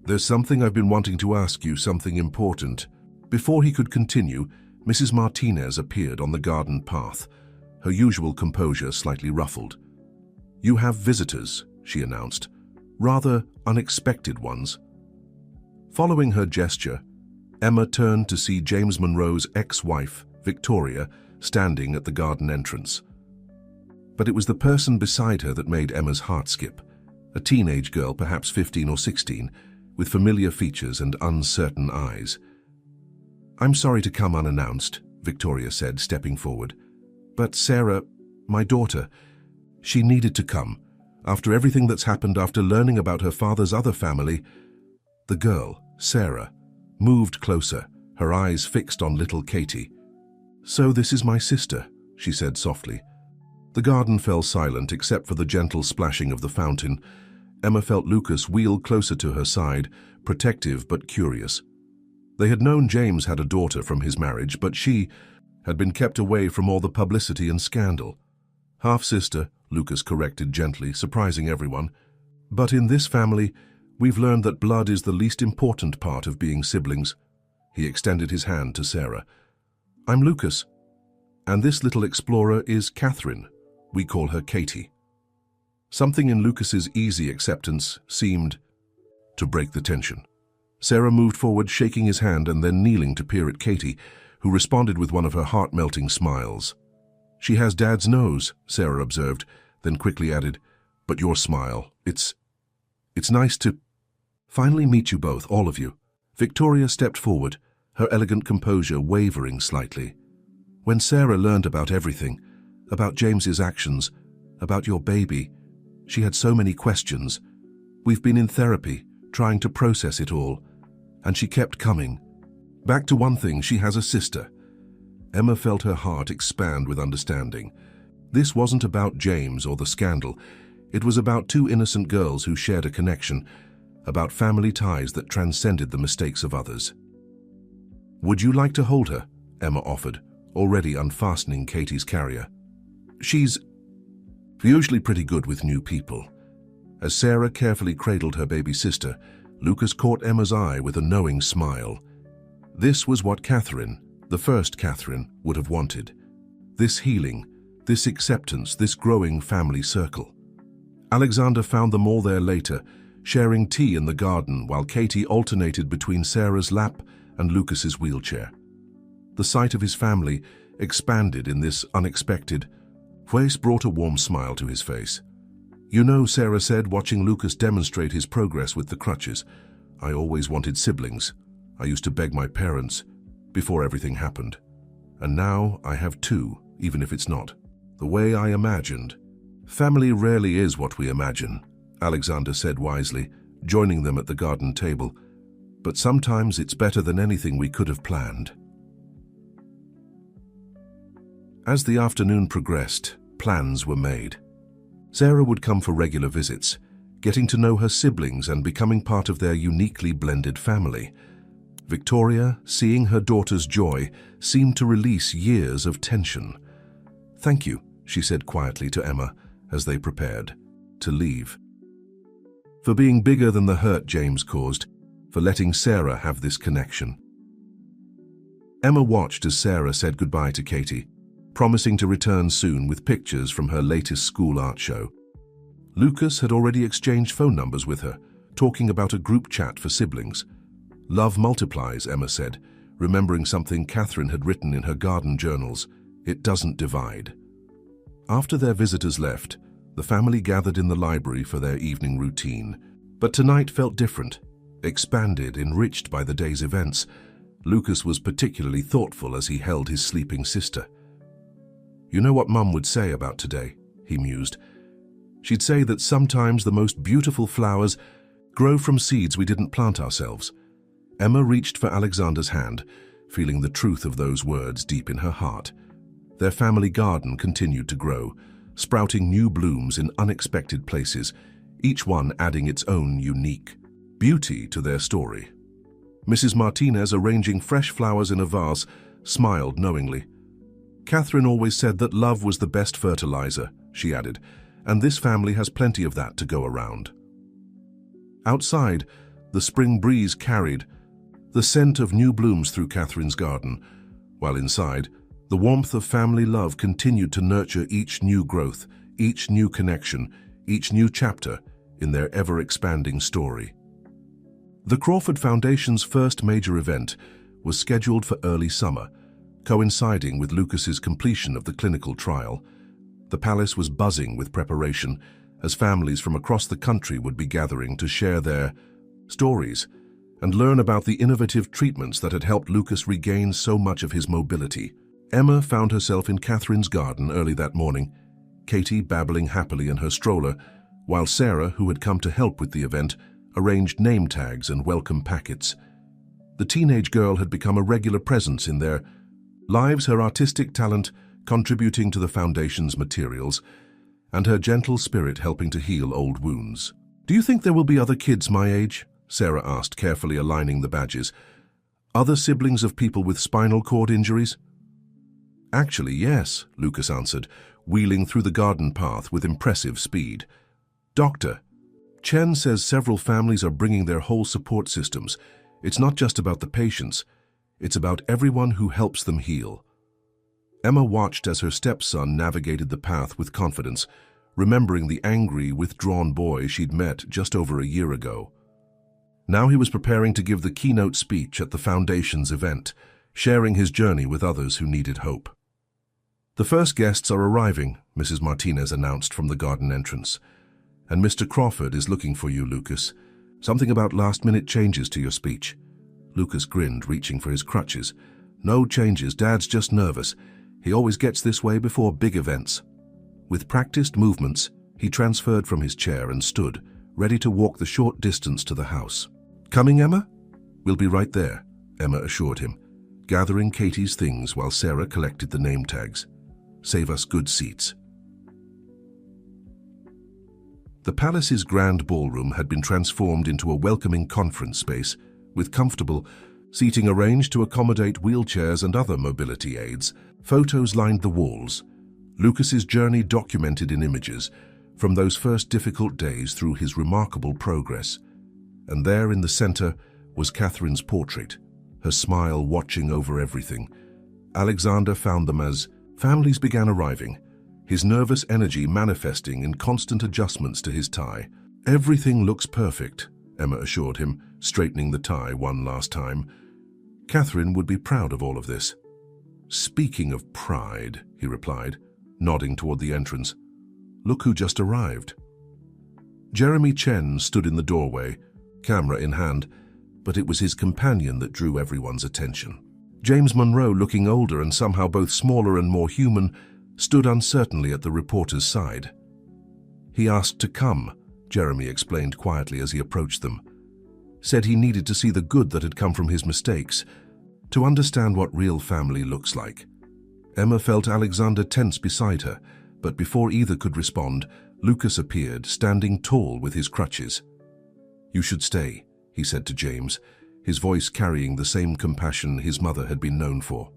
"There's something I've been wanting to ask you, something important." Before he could continue, Mrs. Martinez appeared on the garden path, her usual composure slightly ruffled. "You have visitors," she announced, "rather unexpected ones." Following her gesture, Emma turned to see James Monroe's ex-wife, Victoria, standing at the garden entrance. But it was the person beside her that made Emma's heart skip, a teenage girl, perhaps 15 or 16, with familiar features and uncertain eyes. "I'm sorry to come unannounced," Victoria said, stepping forward. "But Sarah, my daughter, she needed to come. After everything that's happened, after learning about her father's other family." The girl, Sarah, moved closer, her eyes fixed on little Katie. "So this is my sister," she said softly. The garden fell silent except for the gentle splashing of the fountain. Emma felt Lucas wheel closer to her side, protective but curious. They had known James had a daughter from his marriage, but she had been kept away from all the publicity and scandal. "Half-sister," Lucas corrected gently, surprising everyone. "But in this family, we've learned that blood is the least important part of being siblings." He extended his hand to Sarah. "I'm Lucas, and this little explorer is Catherine. We call her Katie." Something in Lucas's easy acceptance seemed to break the tension. Sarah moved forward, shaking his hand and then kneeling to peer at Katie, who responded with one of her heart-melting smiles. "She has Dad's nose," Sarah observed, then quickly added, "But your smile, it's nice to finally meet you both, all of you." Victoria stepped forward, her elegant composure wavering slightly. "When Sarah learned about everything, about James's actions, about your baby, she had so many questions. We've been in therapy, trying to process it all, and she kept coming. Back to one thing, she has a sister." Emma felt her heart expand with understanding. This wasn't about James or the scandal. It was about two innocent girls who shared a connection, about family ties that transcended the mistakes of others. "Would you like to hold her?" Emma offered, already unfastening Katie's carrier. "She's usually pretty good with new people." As Sarah carefully cradled her baby sister, Lucas caught Emma's eye with a knowing smile. This was what Catherine, the first Catherine, would have wanted. This healing, this acceptance, this growing family circle. Alexander found them all there later, sharing tea in the garden while Katie alternated between Sarah's lap and Lucas's wheelchair. The sight of his family expanded in this unexpected ways brought a warm smile to his face. "You know," Sarah said, watching Lucas demonstrate his progress with the crutches, "I always wanted siblings. I used to beg my parents before everything happened. And now I have two, even if it's not the way I imagined." "Family rarely is what we imagine," Alexander said wisely, joining them at the garden table. "But sometimes it's better than anything we could have planned." As the afternoon progressed, plans were made. Sarah would come for regular visits, getting to know her siblings and becoming part of their uniquely blended family. Victoria, seeing her daughter's joy, seemed to release years of tension. "Thank you," she said quietly to Emma as they prepared to leave. For being bigger than the hurt James caused, for letting Sarah have this connection. Emma watched as Sarah said goodbye to Katie, promising to return soon with pictures from her latest school art show. Lucas had already exchanged phone numbers with her, talking about a group chat for siblings. "Love multiplies," Emma said, remembering something Catherine had written in her garden journals. "It doesn't divide." After their visitors left, the family gathered in the library for their evening routine. But tonight felt different, expanded, enriched by the day's events. Lucas was particularly thoughtful as he held his sleeping sister. You know what Mum would say about today, he mused. She'd say that sometimes the most beautiful flowers grow from seeds we didn't plant ourselves. Emma reached for Alexander's hand, feeling the truth of those words deep in her heart. Their family garden continued to grow, sprouting new blooms in unexpected places, each one adding its own unique beauty to their story. Mrs. Martinez, arranging fresh flowers in a vase, smiled knowingly. Catherine always said that love was the best fertilizer, she added, and this family has plenty of that to go around. Outside, the spring breeze carried the scent of new blooms through Catherine's garden, while inside, the warmth of family love continued to nurture each new growth, each new connection, each new chapter in their ever-expanding story. The Crawford Foundation's first major event was scheduled for early summer, coinciding with Lucas's completion of the clinical trial. The palace was buzzing with preparation, as families from across the country would be gathering to share their stories and learn about the innovative treatments that had helped Lucas regain so much of his mobility. Emma found herself in Catherine's garden early that morning, Katie babbling happily in her stroller, while Sarah, who had come to help with the event, arranged name tags and welcome packets. The teenage girl had become a regular presence in their lives, her artistic talent contributing to the foundation's materials, and her gentle spirit helping to heal old wounds. "Do you think there will be other kids my age?" Sarah asked, carefully aligning the badges. "Other siblings of people with spinal cord injuries?" "Actually, yes," Lucas answered, wheeling through the garden path with impressive speed. "Doctor, Chen says several families are bringing their whole support systems. It's not just about the patients, it's about everyone who helps them heal." Emma watched as her stepson navigated the path with confidence, remembering the angry, withdrawn boy she'd met just over a year ago. Now he was preparing to give the keynote speech at the Foundation's event, sharing his journey with others who needed hope. "The first guests are arriving," Mrs. Martinez announced from the garden entrance. "And Mr. Crawford is looking for you, Lucas. Something about last-minute changes to your speech." Lucas grinned, reaching for his crutches. "No changes, Dad's just nervous. He always gets this way before big events." With practiced movements, he transferred from his chair and stood, ready to walk the short distance to the house. "Coming, Emma?" "We'll be right there," Emma assured him, gathering Katie's things while Sarah collected the name tags. "Save us good seats." The palace's grand ballroom had been transformed into a welcoming conference space, with comfortable seating arranged to accommodate wheelchairs and other mobility aids. Photos lined the walls, Lucas's journey documented in images, from those first difficult days through his remarkable progress. And there in the center was Catherine's portrait, her smile watching over everything. Alexander found them as families began arriving, his nervous energy manifesting in constant adjustments to his tie. "Everything looks perfect," Emma assured him, straightening the tie one last time. Catherine would be proud of all of this. "Speaking of pride," he replied, nodding toward the entrance. "Look who just arrived." Jeremy Chen stood in the doorway, camera in hand, but it was his companion that drew everyone's attention. James Monroe, looking older and somehow both smaller and more human, stood uncertainly at the reporter's side. "He asked to come," Jeremy explained quietly as he approached them. "Said he needed to see the good that had come from his mistakes, to understand what real family looks like." Emma felt Alexander tense beside her, but before either could respond, Lucas appeared, standing tall with his crutches. "You should stay," he said to James, his voice carrying the same compassion his mother had been known for.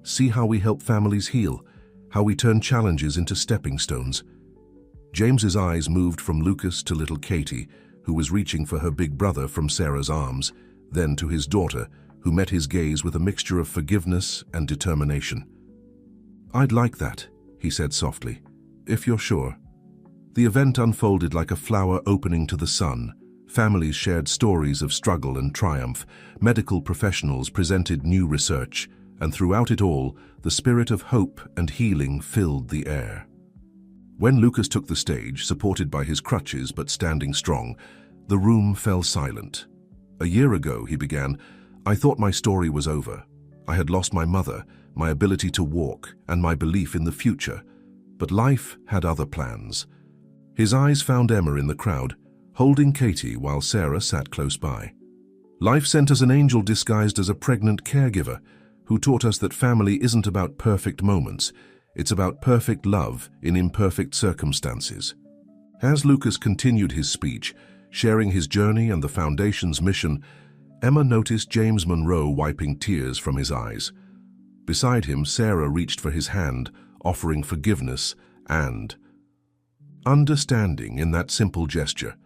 "See how we help families heal, how we turn challenges into stepping stones." James's eyes moved from Lucas to little Katie, who was reaching for her big brother from Sarah's arms, then to his daughter, who met his gaze with a mixture of forgiveness and determination. "I'd like that," he said softly, "if you're sure." The event unfolded like a flower opening to the sun. Families shared stories of struggle and triumph. Medical professionals presented new research, and throughout it all, the spirit of hope and healing filled the air. When Lucas took the stage, supported by his crutches but standing strong, the room fell silent. "A year ago," he began, "I thought my story was over. I had lost my mother, my ability to walk, and my belief in the future. But life had other plans. His eyes found Emma in the crowd, holding Katie while Sarah sat close by. Life sent us an angel disguised as a pregnant caregiver who taught us that family isn't about perfect moments, it's about perfect love in imperfect circumstances. As Lucas continued his speech, sharing his journey and the Foundation's mission, Emma noticed James Monroe wiping tears from his eyes. Beside him, Sarah reached for his hand, offering forgiveness and understanding in that simple gesture.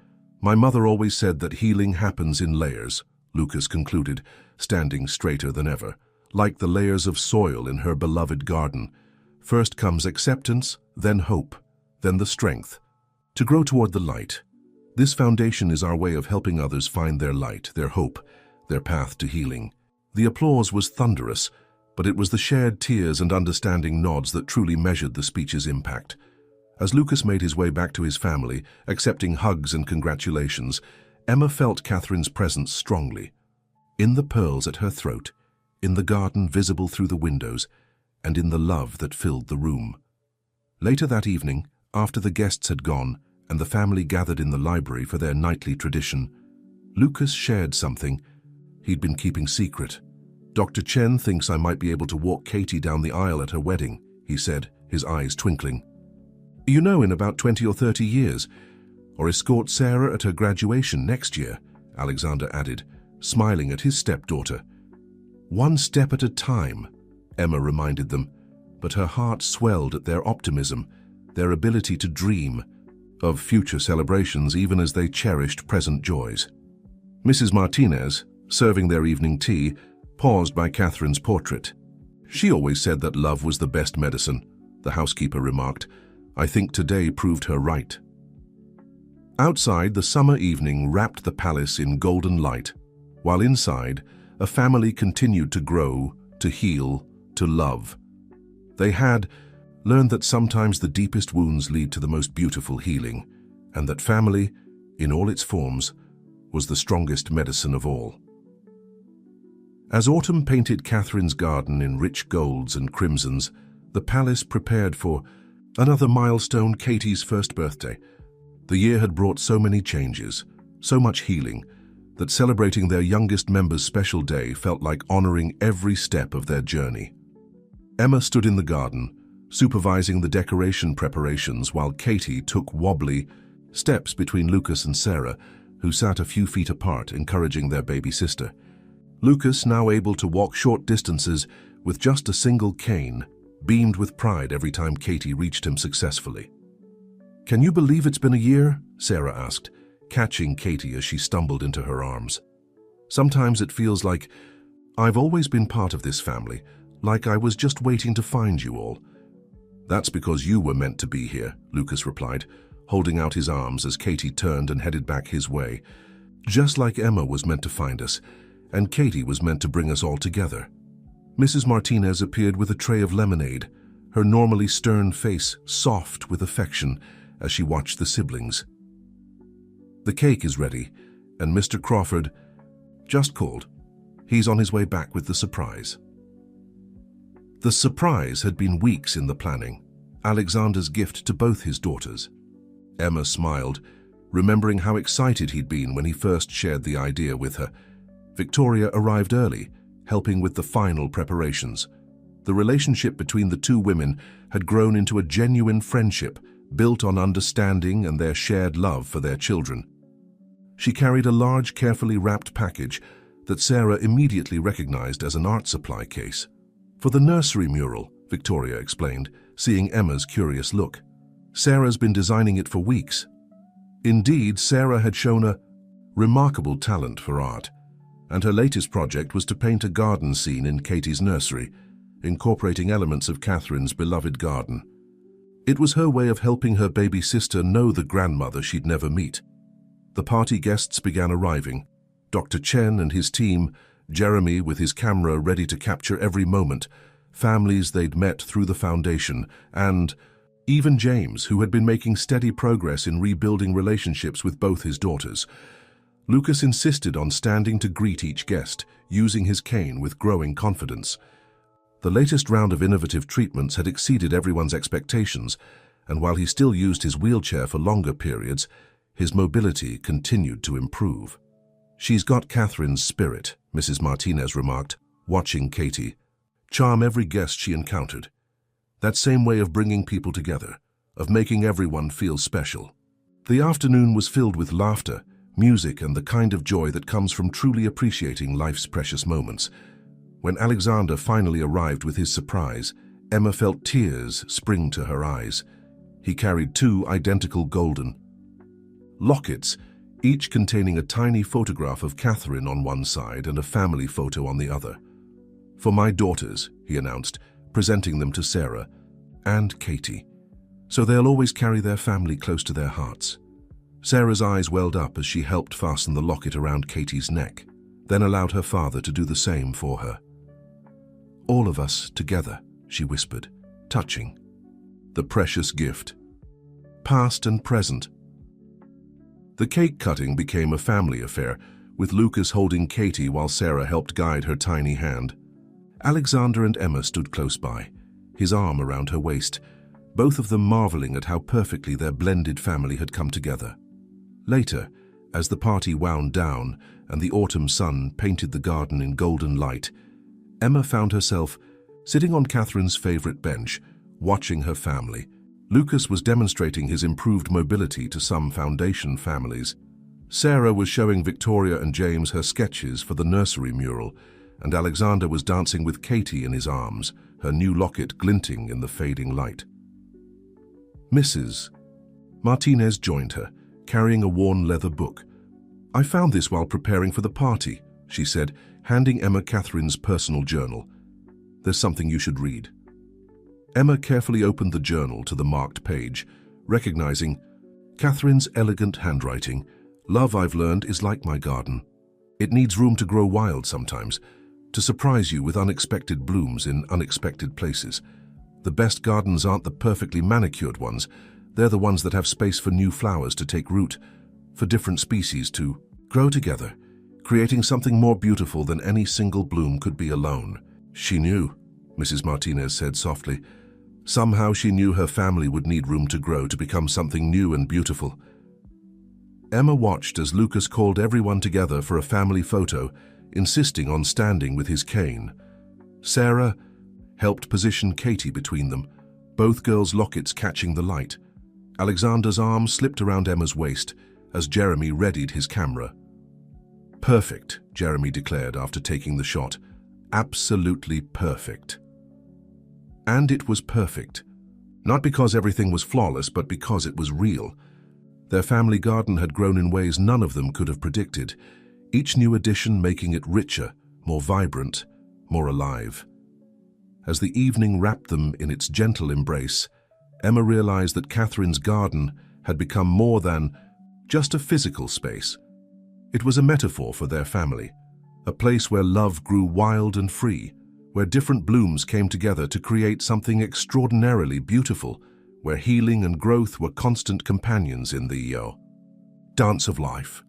My mother always said that healing happens in layers, Lucas concluded, standing straighter than ever. Like the layers of soil in her beloved garden. First comes acceptance, then hope, then the strength to grow toward the light. This foundation is our way of helping others find their light, their hope, their path to healing. The applause was thunderous, but it was the shared tears and understanding nods that truly measured the speech's impact. As Lucas made his way back to his family, accepting hugs and congratulations, Emma felt Catherine's presence strongly. In the pearls at her throat, in the garden visible through the windows, and in the love that filled the room. Later that evening, after the guests had gone and the family gathered in the library for their nightly tradition, Lucas shared something he'd been keeping secret. "Dr. Chen thinks I might be able to walk Katie down the aisle at her wedding," he said, his eyes twinkling. "You know, in about 20 or 30 years, or escort Sarah at her graduation next year," Alexander added, smiling at his stepdaughter. "One step at a time," Emma reminded them, but her heart swelled at their optimism, their ability to dream of future celebrations even as they cherished present joys. Mrs. Martinez, serving their evening tea, paused by Catherine's portrait. "She always said that love was the best medicine," the housekeeper remarked. "I think today proved her right." Outside, the summer evening wrapped the palace in golden light, while inside, a family continued to grow, to heal, to love. They had learned that sometimes the deepest wounds lead to the most beautiful healing, and that family, in all its forms, was the strongest medicine of all. As autumn painted Catherine's garden in rich golds and crimsons, the palace prepared for another milestone, Katie's first birthday. The year had brought so many changes, so much healing, that celebrating their youngest member's special day felt like honoring every step of their journey. Emma stood in the garden, supervising the decoration preparations while Katie took wobbly steps between Lucas and Sarah, who sat a few feet apart, encouraging their baby sister. Lucas, now able to walk short distances with just a single cane, beamed with pride every time Katie reached him successfully. "Can you believe it's been a year?" Sarah asked, catching Katie as she stumbled into her arms. "Sometimes it feels like I've always been part of this family, like I was just waiting to find you all." "That's because you were meant to be here," Lucas replied, holding out his arms as Katie turned and headed back his way. "Just like Emma was meant to find us, and Katie was meant to bring us all together." Mrs. Martinez appeared with a tray of lemonade, her normally stern face soft with affection as she watched the siblings. "The cake is ready, and Mr. Crawford just called. He's on his way back with the surprise." The surprise had been weeks in the planning, Alexander's gift to both his daughters. Emma smiled, remembering how excited he'd been when he first shared the idea with her. Victoria arrived early, helping with the final preparations. The relationship between the two women had grown into a genuine friendship, built on understanding and their shared love for their children. She carried a large, carefully wrapped package that Sarah immediately recognized as an art supply case. "For the nursery mural," Victoria explained, seeing Emma's curious look. "Sarah's been designing it for weeks." Indeed, Sarah had shown a remarkable talent for art, and her latest project was to paint a garden scene in Katie's nursery, incorporating elements of Catherine's beloved garden. It was her way of helping her baby sister know the grandmother she'd never meet. The party guests began arriving. Dr. Chen and his team, Jeremy with his camera ready to capture every moment, families they'd met through the foundation, and even James, who had been making steady progress in rebuilding relationships with both his daughters. Lucas insisted on standing to greet each guest, using his cane with growing confidence. The latest round of innovative treatments had exceeded everyone's expectations, and while he still used his wheelchair for longer periods, his mobility continued to improve. "She's got Catherine's spirit," Mrs. Martinez remarked, watching Katie. "Charm every guest she encountered. That same way of bringing people together, of making everyone feel special." The afternoon was filled with laughter, music, and the kind of joy that comes from truly appreciating life's precious moments. When Alexander finally arrived with his surprise, Emma felt tears spring to her eyes. He carried 2 identical golden lockets, each containing a tiny photograph of Catherine on one side and a family photo on the other. "For my daughters," he announced, presenting them to Sarah and Katie, "so they'll always carry their family close to their hearts." Sarah's eyes welled up as she helped fasten the locket around Katie's neck, then allowed her father to do the same for her. "All of us together," she whispered, touching the precious gift, past and present. The cake cutting became a family affair, with Lucas holding Katie while Sarah helped guide her tiny hand. Alexander and Emma stood close by, his arm around her waist, both of them marveling at how perfectly their blended family had come together. Later, as the party wound down and the autumn sun painted the garden in golden light, Emma found herself sitting on Catherine's favorite bench, watching her family. Lucas was demonstrating his improved mobility to some foundation families. Sarah was showing Victoria and James her sketches for the nursery mural, and Alexander was dancing with Katie in his arms, her new locket glinting in the fading light. Mrs. Martinez joined her, carrying a worn leather book. "I found this while preparing for the party," she said, handing Emma Catherine's personal journal. "There's something you should read." Emma carefully opened the journal to the marked page, recognizing Catherine's elegant handwriting. "Love, I've learned, is like my garden. It needs room to grow wild sometimes, to surprise you with unexpected blooms in unexpected places. The best gardens aren't the perfectly manicured ones. They're the ones that have space for new flowers to take root, for different species to grow together, creating something more beautiful than any single bloom could be alone." "She knew," Mrs. Martinez said softly. Somehow she knew her family would need room to grow to become something new and beautiful. Emma watched as Lucas called everyone together for a family photo, insisting on standing with his cane. Sarah helped position Katie between them, both girls' lockets catching the light. Alexander's arm slipped around Emma's waist as Jeremy readied his camera. "Perfect," Jeremy declared after taking the shot. "Absolutely perfect." And it was perfect. Not because everything was flawless, but because it was real. Their family garden had grown in ways none of them could have predicted, each new addition making it richer, more vibrant, more alive. As the evening wrapped them in its gentle embrace, Emma realized that Catherine's garden had become more than just a physical space. It was a metaphor for their family, a place where love grew wild and free, where different blooms came together to create something extraordinarily beautiful, where healing and growth were constant companions in the dance of life.